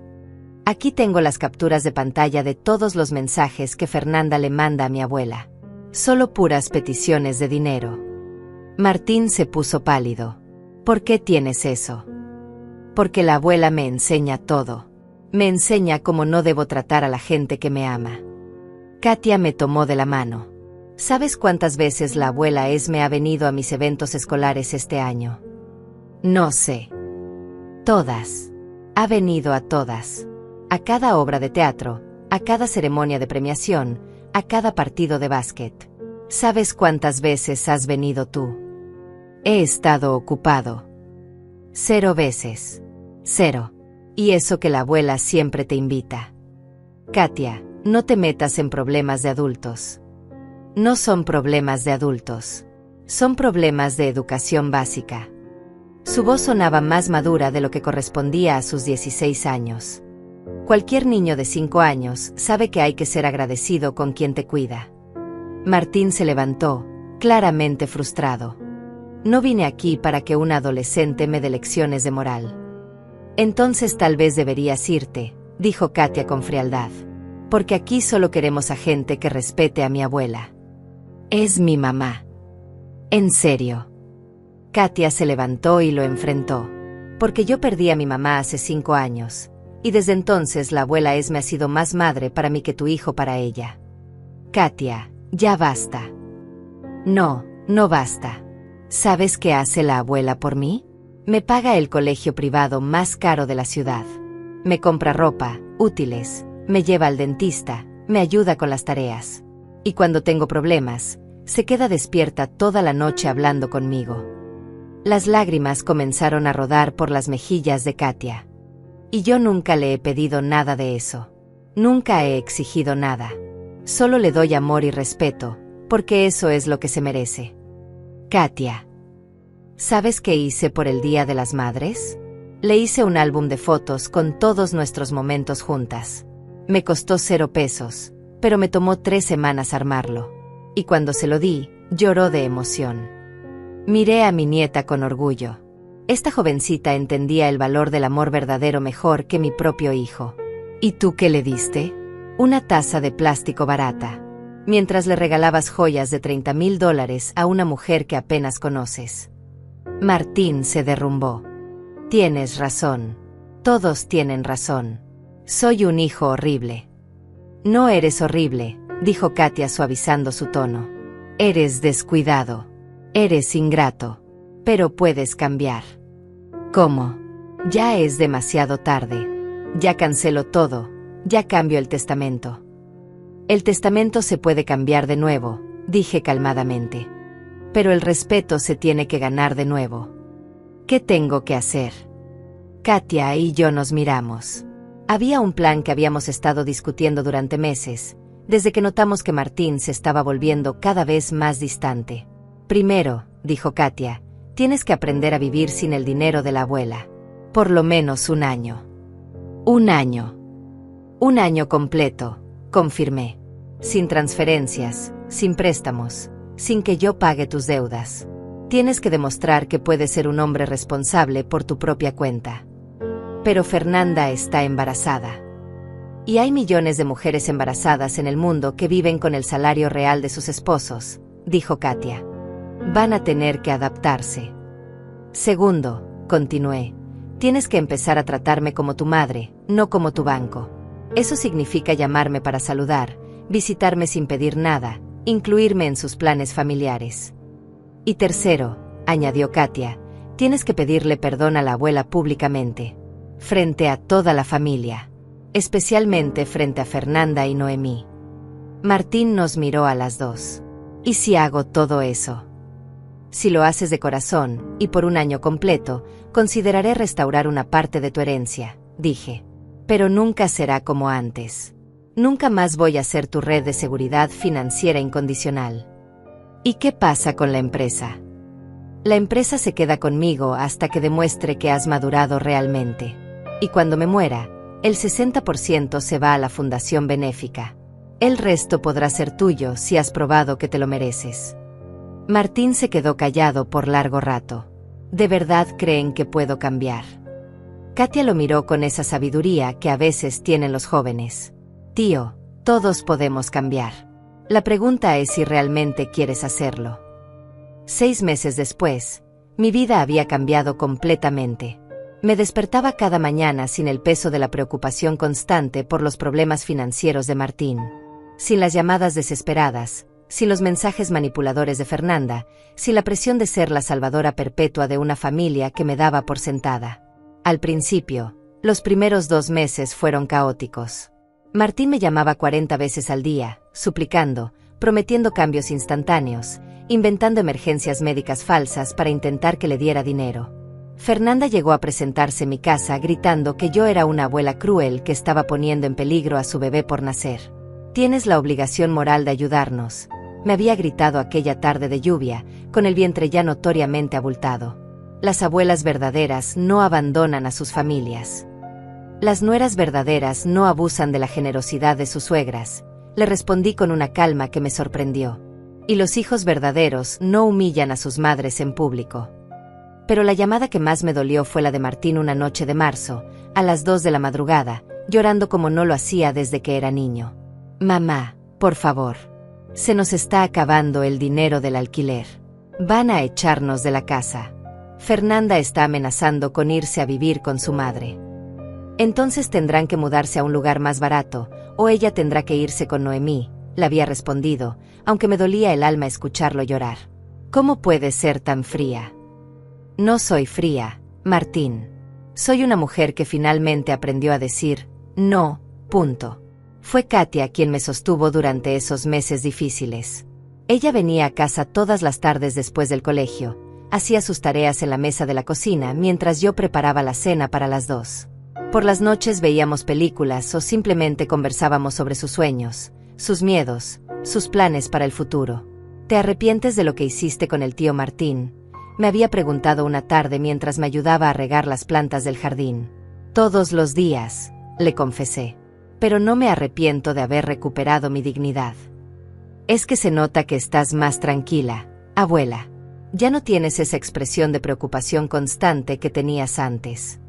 Aquí tengo las capturas de pantalla de todos los mensajes que Fernanda le manda a mi abuela. Solo puras peticiones de dinero. Martín se puso pálido. ¿Por qué tienes eso? Porque la abuela me enseña todo. Me enseña cómo no debo tratar a la gente que me ama. Katia me tomó de la mano. ¿Sabes cuántas veces la abuela Esme ha venido a mis eventos escolares este año? No sé. Todas. Ha venido a todas. A cada obra de teatro, a cada ceremonia de premiación, a cada partido de básquet. ¿Sabes cuántas veces has venido tú? He estado ocupado. 0 veces. 0. Y eso que la abuela siempre te invita. Katia, no te metas en problemas de adultos. No son problemas de adultos. Son problemas de educación básica. Su voz sonaba más madura de lo que correspondía a sus 16 años. Cualquier niño de 5 años sabe que hay que ser agradecido con quien te cuida. Martín se levantó, claramente frustrado. No vine aquí para que una adolescente me dé lecciones de moral. Entonces tal vez deberías irte, dijo Katia con frialdad. Porque aquí solo queremos a gente que respete a mi abuela. Es mi mamá. En serio. Katia se levantó y lo enfrentó. Porque yo perdí a mi mamá hace 5 años. Y desde entonces la abuela Esme ha sido más madre para mí que tu hijo para ella. Katia, ya basta. No, no basta. ¿Sabes qué hace la abuela por mí? Me paga el colegio privado más caro de la ciudad. Me compra ropa, útiles, me lleva al dentista, me ayuda con las tareas. Y cuando tengo problemas, se queda despierta toda la noche hablando conmigo. Las lágrimas comenzaron a rodar por las mejillas de Katia. Y yo nunca le he pedido nada de eso. Nunca he exigido nada. Solo le doy amor y respeto, porque eso es lo que se merece. Katia. ¿Sabes qué hice por el Día de las Madres? Le hice un álbum de fotos con todos nuestros momentos juntas. Me costó 0 pesos, pero me tomó 3 semanas armarlo. Y cuando se lo di, lloró de emoción. Miré a mi nieta con orgullo. Esta jovencita entendía el valor del amor verdadero mejor que mi propio hijo. ¿Y tú qué le diste? Una taza de plástico barata, mientras le regalabas joyas de $30,000 a una mujer que apenas conoces. Martín se derrumbó. Tienes razón. Todos tienen razón. Soy un hijo horrible. No eres horrible, dijo Katia suavizando su tono. Eres descuidado. Eres ingrato. Pero puedes cambiar. ¿Cómo? Ya es demasiado tarde. Ya cancelo todo. Ya cambio el testamento. El testamento se puede cambiar de nuevo, dije calmadamente. Pero el respeto se tiene que ganar de nuevo. ¿Qué tengo que hacer? Katia y yo nos miramos. Había un plan que habíamos estado discutiendo durante meses, desde que notamos que Martín se estaba volviendo cada vez más distante. Primero, dijo Katia, tienes que aprender a vivir sin el dinero de la abuela. Por lo menos 1 año. 1 año. 1 año completo, confirmé. Sin transferencias, sin préstamos, sin que yo pague tus deudas. Tienes que demostrar que puedes ser un hombre responsable por tu propia cuenta. Pero Fernanda está embarazada. Y hay millones de mujeres embarazadas en el mundo que viven con el salario real de sus esposos, dijo Katia. Van a tener que adaptarse. Segundo, continué, tienes que empezar a tratarme como tu madre, no como tu banco. Eso significa llamarme para saludar, visitarme sin pedir nada, incluirme en sus planes familiares. Y tercero, añadió Katia, tienes que pedirle perdón a la abuela públicamente, frente a toda la familia, especialmente frente a Fernanda y Noemí. Martín nos miró a las dos. ¿Y si hago todo eso? Si lo haces de corazón, y por 1 año completo, consideraré restaurar una parte de tu herencia, dije. Pero nunca será como antes. Nunca más voy a ser tu red de seguridad financiera incondicional. ¿Y qué pasa con la empresa? La empresa se queda conmigo hasta que demuestre que has madurado realmente. Y cuando me muera, el 60% se va a la fundación benéfica. El resto podrá ser tuyo si has probado que te lo mereces. Martín se quedó callado por largo rato. ¿De verdad creen que puedo cambiar? Katia lo miró con esa sabiduría que a veces tienen los jóvenes. Tío, todos podemos cambiar. La pregunta es si realmente quieres hacerlo. 6 meses después, mi vida había cambiado completamente. Me despertaba cada mañana sin el peso de la preocupación constante por los problemas financieros de Martín. Sin las llamadas desesperadas, sin los mensajes manipuladores de Fernanda, sin la presión de ser la salvadora perpetua de una familia que me daba por sentada. Al principio, los primeros 2 meses fueron caóticos. Martín me llamaba 40 veces al día, suplicando, prometiendo cambios instantáneos, inventando emergencias médicas falsas para intentar que le diera dinero. Fernanda llegó a presentarse en mi casa gritando que yo era una abuela cruel que estaba poniendo en peligro a su bebé por nacer. Tienes la obligación moral de ayudarnos, me había gritado aquella tarde de lluvia, con el vientre ya notoriamente abultado. Las abuelas verdaderas no abandonan a sus familias. Las nueras verdaderas no abusan de la generosidad de sus suegras, le respondí con una calma que me sorprendió. Y los hijos verdaderos no humillan a sus madres en público. Pero la llamada que más me dolió fue la de Martín una noche de marzo, a las 2 de la madrugada, llorando como no lo hacía desde que era niño. Mamá, por favor. Se nos está acabando el dinero del alquiler. Van a echarnos de la casa. Fernanda está amenazando con irse a vivir con su madre. Entonces tendrán que mudarse a un lugar más barato, o ella tendrá que irse con Noemí, le había respondido, aunque me dolía el alma escucharlo llorar. ¿Cómo puedes ser tan fría? No soy fría, Martín. Soy una mujer que finalmente aprendió a decir, no, punto. Fue Katia quien me sostuvo durante esos meses difíciles. Ella venía a casa todas las tardes después del colegio, hacía sus tareas en la mesa de la cocina mientras yo preparaba la cena para las 2. Por las noches veíamos películas o simplemente conversábamos sobre sus sueños, sus miedos, sus planes para el futuro. ¿Te arrepientes de lo que hiciste con el tío Martín?, me había preguntado una tarde mientras me ayudaba a regar las plantas del jardín. Todos los días, le confesé. Pero no me arrepiento de haber recuperado mi dignidad. Es que se nota que estás más tranquila, abuela. Ya no tienes esa expresión de preocupación constante que tenías antes.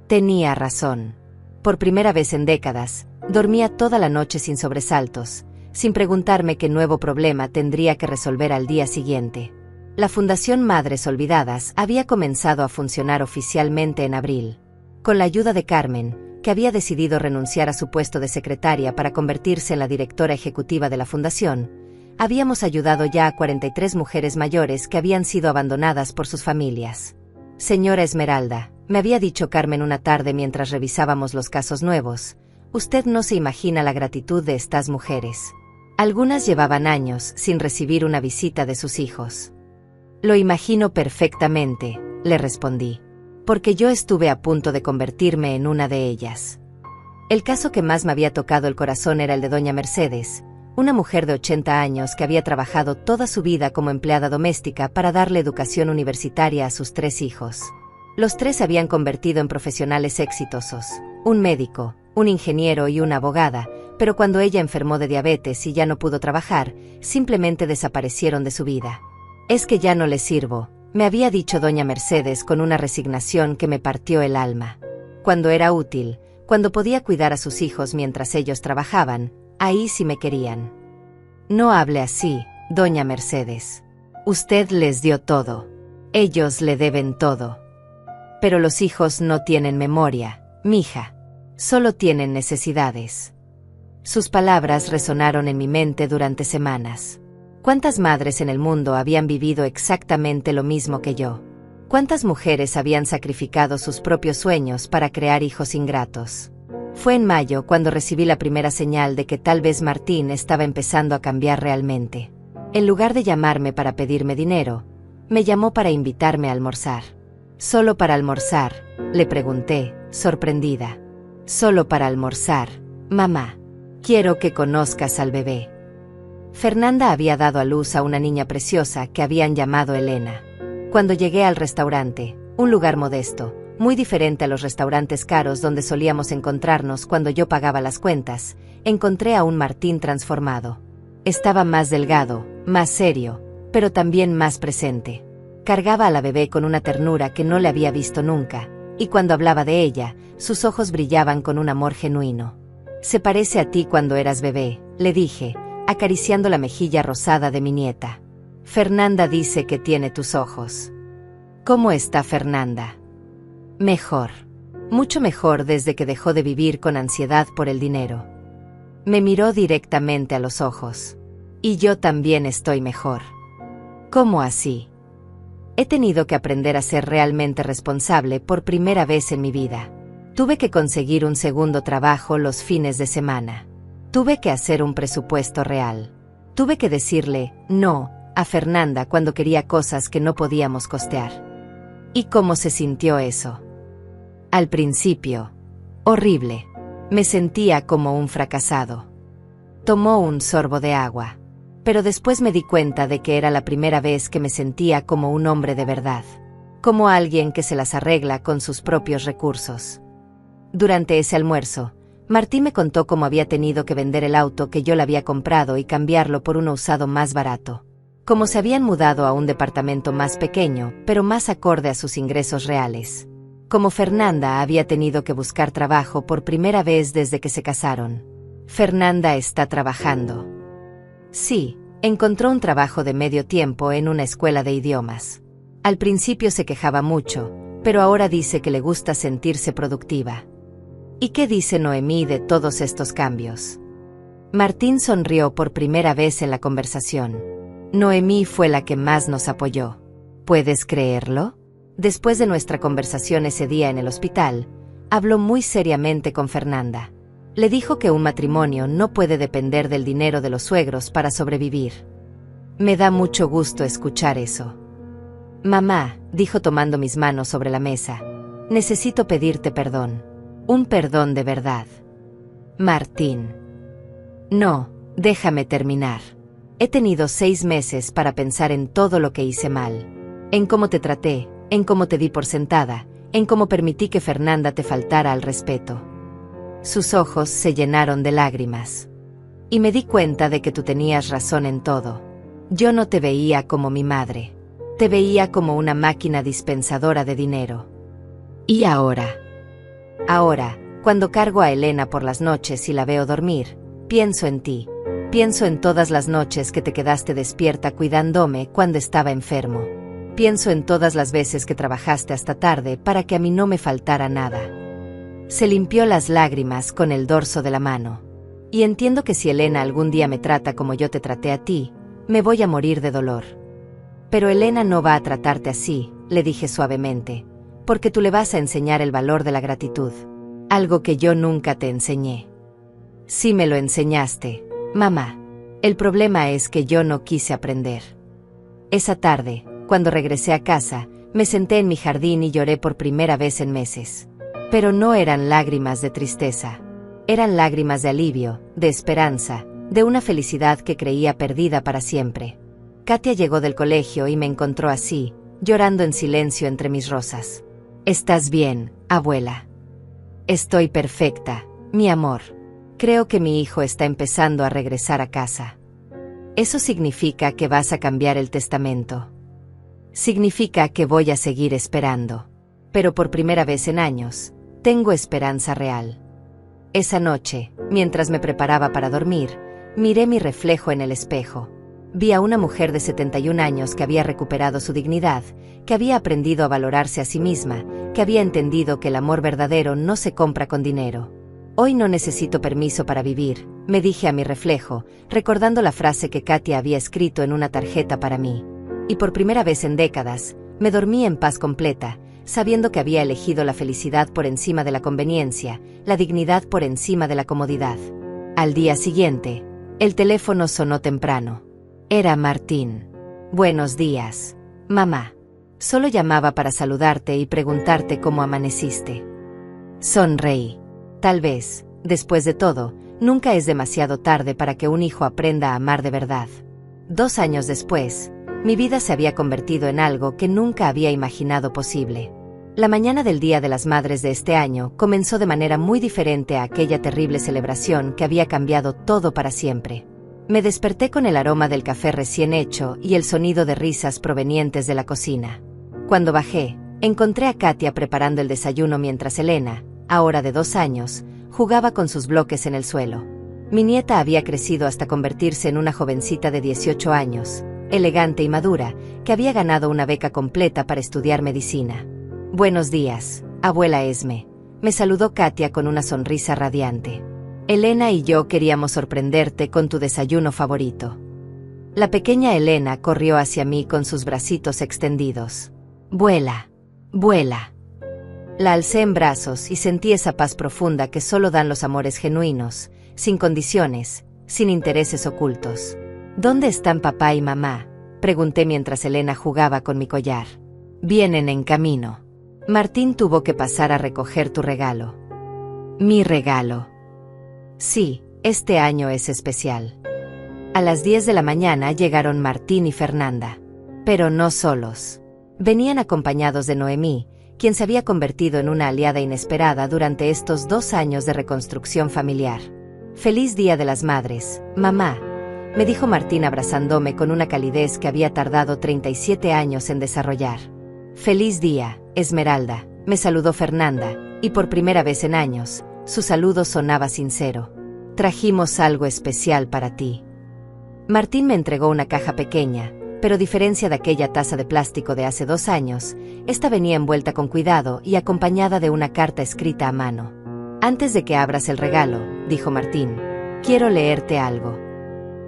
Tenía razón. Por primera vez en décadas, dormía toda la noche sin sobresaltos, sin preguntarme qué nuevo problema tendría que resolver al día siguiente. La Fundación Madres Olvidadas había comenzado a funcionar oficialmente en abril. Con la ayuda de Carmen, que había decidido renunciar a su puesto de secretaria para convertirse en la directora ejecutiva de la fundación, habíamos ayudado ya a 43 mujeres mayores que habían sido abandonadas por sus familias. Señora Esmeralda, me había dicho Carmen una tarde mientras revisábamos los casos nuevos, usted no se imagina la gratitud de estas mujeres. Algunas llevaban años sin recibir una visita de sus hijos. Lo imagino perfectamente, le respondí, porque yo estuve a punto de convertirme en una de ellas. El caso que más me había tocado el corazón era el de doña Mercedes, una mujer de 80 años que había trabajado toda su vida como empleada doméstica para darle educación universitaria a sus 3 hijos. Los 3 se habían convertido en profesionales exitosos, un médico, un ingeniero y una abogada, pero cuando ella enfermó de diabetes y ya no pudo trabajar, simplemente desaparecieron de su vida. «Es que ya no les sirvo», me había dicho doña Mercedes con una resignación que me partió el alma. Cuando era útil, cuando podía cuidar a sus hijos mientras ellos trabajaban, ahí sí me querían. «No hable así, doña Mercedes. Usted les dio todo. Ellos le deben todo. Pero los hijos no tienen memoria, mija. Solo tienen necesidades». Sus palabras resonaron en mi mente durante semanas. ¿Cuántas madres en el mundo habían vivido exactamente lo mismo que yo? ¿Cuántas mujeres habían sacrificado sus propios sueños para crear hijos ingratos? Fue en mayo cuando recibí la primera señal de que tal vez Martín estaba empezando a cambiar realmente. En lugar de llamarme para pedirme dinero, me llamó para invitarme a almorzar. «¿Solo para almorzar?», le pregunté, sorprendida. «Solo para almorzar, mamá. Quiero que conozcas al bebé». Fernanda había dado a luz a una niña preciosa que habían llamado Elena. Cuando llegué al restaurante, un lugar modesto, muy diferente a los restaurantes caros donde solíamos encontrarnos cuando yo pagaba las cuentas, encontré a un Martín transformado. Estaba más delgado, más serio, pero también más presente. Cargaba a la bebé con una ternura que no le había visto nunca, y cuando hablaba de ella, sus ojos brillaban con un amor genuino. «Se parece a ti cuando eras bebé», le dije, acariciando la mejilla rosada de mi nieta. «Fernanda dice que tiene tus ojos». «¿Cómo está Fernanda?» «Mejor. Mucho mejor desde que dejó de vivir con ansiedad por el dinero». Me miró directamente a los ojos. «Y yo también estoy mejor». «¿Cómo así?» «He tenido que aprender a ser realmente responsable por primera vez en mi vida. Tuve que conseguir un segundo trabajo los fines de semana. Tuve que hacer un presupuesto real. Tuve que decirle no a Fernanda cuando quería cosas que no podíamos costear». ¿Y cómo se sintió eso? Al principio, horrible. Me sentía como un fracasado. Tomó un sorbo de agua. Pero después me di cuenta de que era la primera vez que me sentía como un hombre de verdad. Como alguien que se las arregla con sus propios recursos. Durante ese almuerzo, Martí me contó cómo había tenido que vender el auto que yo le había comprado y cambiarlo por uno usado más barato. Cómo se habían mudado a un departamento más pequeño, pero más acorde a sus ingresos reales. Cómo Fernanda había tenido que buscar trabajo por primera vez desde que se casaron. «Fernanda está trabajando». Sí, encontró un trabajo de medio tiempo en una escuela de idiomas. Al principio se quejaba mucho, pero ahora dice que le gusta sentirse productiva. ¿Y qué dice Noemí de todos estos cambios? Martín sonrió por primera vez en la conversación. Noemí fue la que más nos apoyó. ¿Puedes creerlo? Después de nuestra conversación ese día en el hospital, habló muy seriamente con Fernanda. Le dijo que un matrimonio no puede depender del dinero de los suegros para sobrevivir. Me da mucho gusto escuchar eso. «Mamá», dijo tomando mis manos sobre la mesa, «necesito pedirte perdón. Un perdón de verdad». «Martín». «No, déjame terminar. He tenido 6 meses para pensar en todo lo que hice mal. En cómo te traté, en cómo te di por sentada, en cómo permití que Fernanda te faltara al respeto». Sus ojos se llenaron de lágrimas. «Y me di cuenta de que tú tenías razón en todo. Yo no te veía como mi madre. Te veía como una máquina dispensadora de dinero. ¿Y ahora?» «Ahora, cuando cargo a Elena por las noches y la veo dormir, pienso en ti. Pienso en todas las noches que te quedaste despierta cuidándome cuando estaba enfermo. Pienso en todas las veces que trabajaste hasta tarde para que a mí no me faltara nada». Se limpió las lágrimas con el dorso de la mano. «Y entiendo que si Elena algún día me trata como yo te traté a ti, me voy a morir de dolor. Pero Elena no va a tratarte así», le dije suavemente, «porque tú le vas a enseñar el valor de la gratitud. Algo que yo nunca te enseñé». «Sí me lo enseñaste, mamá. El problema es que yo no quise aprender». Esa tarde, cuando regresé a casa, me senté en mi jardín y lloré por primera vez en meses. Pero no eran lágrimas de tristeza. Eran lágrimas de alivio, de esperanza, de una felicidad que creía perdida para siempre. Katia llegó del colegio y me encontró así, llorando en silencio entre mis rosas. «¿Estás bien, abuela?» «Estoy perfecta, mi amor. Creo que mi hijo está empezando a regresar a casa». «Eso significa que vas a cambiar el testamento». «Significa que voy a seguir esperando. Pero por primera vez en años, tengo esperanza real». Esa noche, mientras me preparaba para dormir, miré mi reflejo en el espejo. Vi a una mujer de 71 años que había recuperado su dignidad, que había aprendido a valorarse a sí misma, que había entendido que el amor verdadero no se compra con dinero. «Hoy no necesito permiso para vivir», me dije a mi reflejo, recordando la frase que Katia había escrito en una tarjeta para mí. Y por primera vez en décadas, me dormí en paz completa, sabiendo que había elegido la felicidad por encima de la conveniencia, la dignidad por encima de la comodidad. Al día siguiente, el teléfono sonó temprano. Era Martín. «Buenos días, mamá. Solo llamaba para saludarte y preguntarte cómo amaneciste». Sonreí. Tal vez, después de todo, nunca es demasiado tarde para que un hijo aprenda a amar de verdad. 2 años después, mi vida se había convertido en algo que nunca había imaginado posible. La mañana del Día de las Madres de este año comenzó de manera muy diferente a aquella terrible celebración que había cambiado todo para siempre. Me desperté con el aroma del café recién hecho y el sonido de risas provenientes de la cocina. Cuando bajé, encontré a Katia preparando el desayuno mientras Elena, ahora de 2 años, jugaba con sus bloques en el suelo. Mi nieta había crecido hasta convertirse en una jovencita de 18 años, elegante y madura, que había ganado una beca completa para estudiar medicina. «Buenos días, abuela Esme», me saludó Katia con una sonrisa radiante. «Elena y yo queríamos sorprenderte con tu desayuno favorito». La pequeña Elena corrió hacia mí con sus bracitos extendidos. «Vuela, vuela». La alcé en brazos y sentí esa paz profunda que solo dan los amores genuinos, sin condiciones, sin intereses ocultos. «¿Dónde están papá y mamá?», pregunté mientras Elena jugaba con mi collar. «Vienen en camino. Martín tuvo que pasar a recoger tu regalo». «¿Mi regalo?» «Sí, este año es especial». A las 10 de la mañana llegaron Martín y Fernanda. Pero no solos. Venían acompañados de Noemí, quien se había convertido en una aliada inesperada durante estos 2 años de reconstrucción familiar. «Feliz Día de las Madres, mamá», me dijo Martín abrazándome con una calidez que había tardado 37 años en desarrollar. «Feliz día, Esmeralda», me saludó Fernanda, y por primera vez en años, su saludo sonaba sincero. «Trajimos algo especial para ti». Martín me entregó una caja pequeña, pero a diferencia de aquella taza de plástico de hace 2 años, esta venía envuelta con cuidado y acompañada de una carta escrita a mano. «Antes de que abras el regalo», dijo Martín, «quiero leerte algo».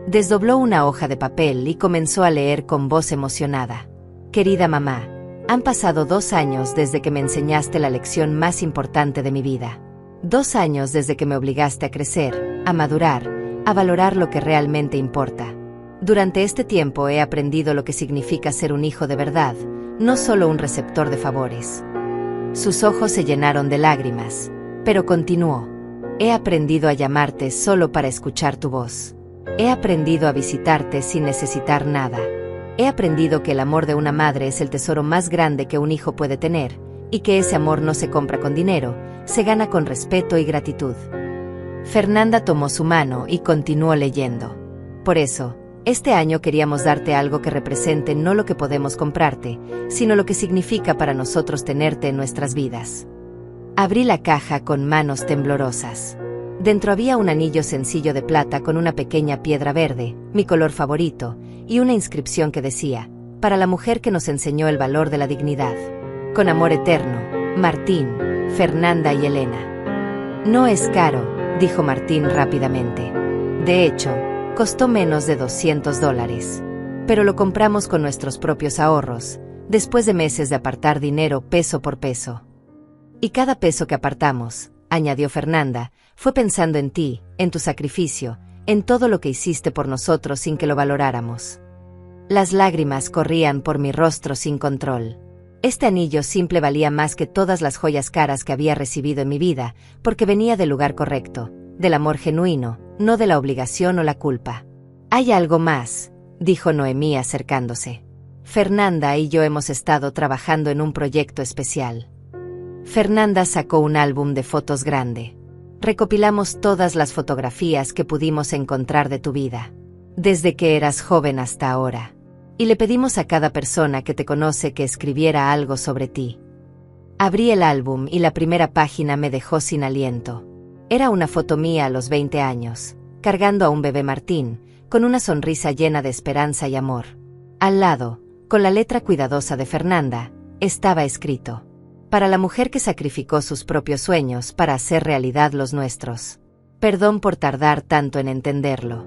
Desdobló una hoja de papel y comenzó a leer con voz emocionada. «Querida mamá, han pasado 2 años desde que me enseñaste la lección más importante de mi vida. 2 años desde que me obligaste a crecer, a madurar, a valorar lo que realmente importa. Durante este tiempo he aprendido lo que significa ser un hijo de verdad, no solo un receptor de favores». Sus ojos se llenaron de lágrimas, pero continuó. «He aprendido a llamarte solo para escuchar tu voz. He aprendido a visitarte sin necesitar nada. He aprendido que el amor de una madre es el tesoro más grande que un hijo puede tener, y que ese amor no se compra con dinero, se gana con respeto y gratitud». Fernanda tomó su mano y continuó leyendo. «Por eso, este año queríamos darte algo que represente no lo que podemos comprarte, sino lo que significa para nosotros tenerte en nuestras vidas». Abrí la caja con manos temblorosas. Dentro había un anillo sencillo de plata con una pequeña piedra verde, mi color favorito, y una inscripción que decía: «Para la mujer que nos enseñó el valor de la dignidad. Con amor eterno, Martín, Fernanda y Elena». «No es caro», dijo Martín rápidamente. «De hecho, costó menos de $200. Pero lo compramos con nuestros propios ahorros, después de meses de apartar dinero peso por peso. Y cada peso que apartamos», añadió Fernanda, «fue pensando en ti, en tu sacrificio, en todo lo que hiciste por nosotros sin que lo valoráramos». Las lágrimas corrían por mi rostro sin control. Este anillo simple valía más que todas las joyas caras que había recibido en mi vida, porque venía del lugar correcto, del amor genuino, no de la obligación o la culpa. Hay algo más, dijo Noemí acercándose. Fernanda y yo hemos estado trabajando en un proyecto especial. Fernanda sacó un álbum de fotos grande. Recopilamos todas las fotografías que pudimos encontrar de tu vida, desde que eras joven hasta ahora. Y le pedimos a cada persona que te conoce que escribiera algo sobre ti. Abrí el álbum y la primera página me dejó sin aliento. Era una foto mía a los 20 años, cargando a un bebé Martín, con una sonrisa llena de esperanza y amor. Al lado, con la letra cuidadosa de Fernanda, estaba escrito: para la mujer que sacrificó sus propios sueños para hacer realidad los nuestros. Perdón por tardar tanto en entenderlo.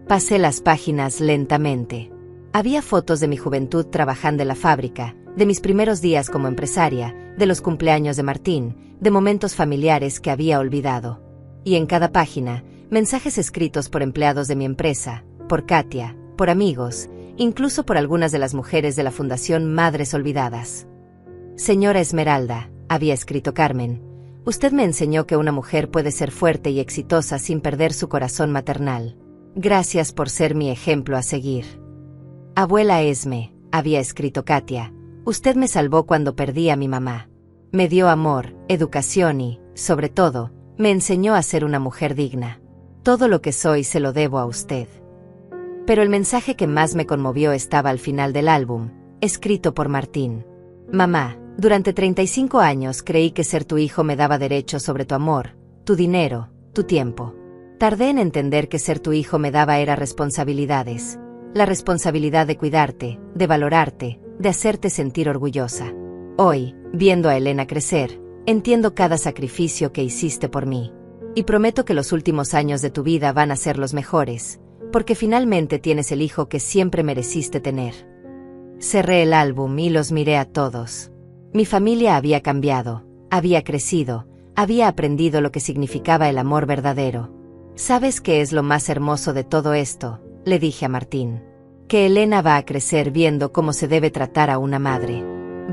Pasé las páginas lentamente. Había fotos de mi juventud trabajando en la fábrica, de mis primeros días como empresaria, de los cumpleaños de Martín, de momentos familiares que había olvidado. Y en cada página, mensajes escritos por empleados de mi empresa, por Katia, por amigos, incluso por algunas de las mujeres de la Fundación Madres Olvidadas. Señora Esmeralda, había escrito Carmen, usted me enseñó que una mujer puede ser fuerte y exitosa sin perder su corazón maternal. Gracias por ser mi ejemplo a seguir. Abuela Esme, había escrito Katia, usted me salvó cuando perdí a mi mamá. Me dio amor, educación y, sobre todo, me enseñó a ser una mujer digna. Todo lo que soy se lo debo a usted. Pero el mensaje que más me conmovió estaba al final del álbum, escrito por Martín. Mamá, durante 35 años creí que ser tu hijo me daba derecho sobre tu amor, tu dinero, tu tiempo. Tardé en entender que ser tu hijo me daba era responsabilidades. La responsabilidad de cuidarte, de valorarte, de hacerte sentir orgullosa. Hoy, viendo a Elena crecer, entiendo cada sacrificio que hiciste por mí. Y prometo que los últimos años de tu vida van a ser los mejores, porque finalmente tienes el hijo que siempre mereciste tener. Cerré el álbum y los miré a todos. Mi familia había cambiado, había crecido, había aprendido lo que significaba el amor verdadero. ¿Sabes qué es lo más hermoso de todo esto?, le dije a Martín. Que Elena va a crecer viendo cómo se debe tratar a una madre.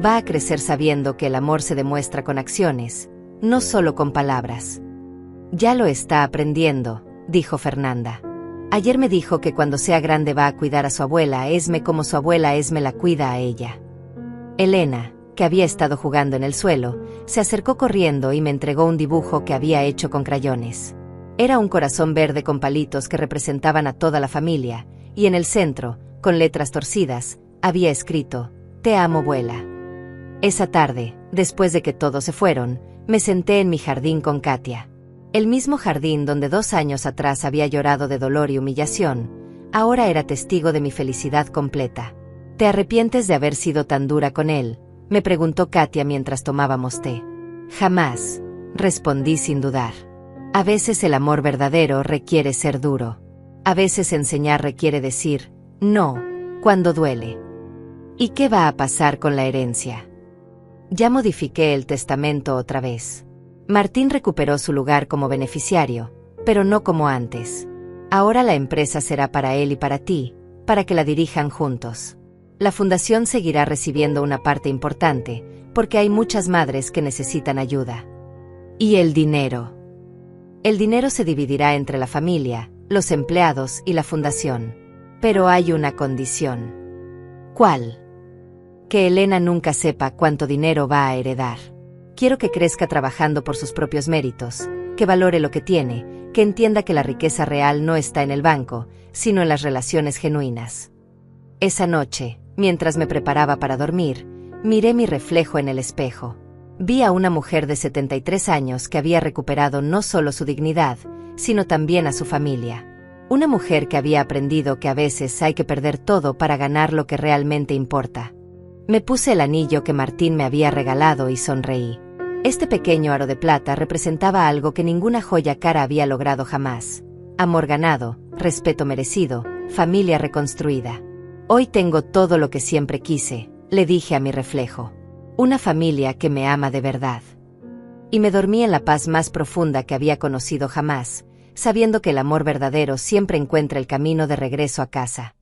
Va a crecer sabiendo que el amor se demuestra con acciones, no solo con palabras. Ya lo está aprendiendo, dijo Fernanda. Ayer me dijo que cuando sea grande va a cuidar a su abuela Esme como su abuela Esme la cuida a ella. Elena, que había estado jugando en el suelo, se acercó corriendo y me entregó un dibujo que había hecho con crayones. Era un corazón verde con palitos que representaban a toda la familia, y en el centro, con letras torcidas, había escrito: Te amo, abuela. Esa tarde, después de que todos se fueron, me senté en mi jardín con Katia. El mismo jardín donde 2 años atrás había llorado de dolor y humillación, ahora era testigo de mi felicidad completa. ¿Te arrepientes de haber sido tan dura con él?, me preguntó Katia mientras tomábamos té. Jamás, respondí sin dudar. A veces el amor verdadero requiere ser duro. A veces enseñar requiere decir no, cuando duele. ¿Y qué va a pasar con la herencia? Ya modifiqué el testamento otra vez. Martín recuperó su lugar como beneficiario, pero no como antes. Ahora la empresa será para él y para ti, para que la dirijan juntos. La fundación seguirá recibiendo una parte importante, porque hay muchas madres que necesitan ayuda. ¿Y el dinero? El dinero se dividirá entre la familia, los empleados y la fundación. Pero hay una condición. ¿Cuál? Que Elena nunca sepa cuánto dinero va a heredar. Quiero que crezca trabajando por sus propios méritos, que valore lo que tiene, que entienda que la riqueza real no está en el banco, sino en las relaciones genuinas. Esa noche, mientras me preparaba para dormir, miré mi reflejo en el espejo. Vi a una mujer de 73 años que había recuperado no solo su dignidad, sino también a su familia. Una mujer que había aprendido que a veces hay que perder todo para ganar lo que realmente importa. Me puse el anillo que Martín me había regalado y sonreí. Este pequeño aro de plata representaba algo que ninguna joya cara había logrado jamás. Amor ganado, respeto merecido, familia reconstruida. Hoy tengo todo lo que siempre quise, le dije a mi reflejo. Una familia que me ama de verdad. Y me dormí en la paz más profunda que había conocido jamás, sabiendo que el amor verdadero siempre encuentra el camino de regreso a casa.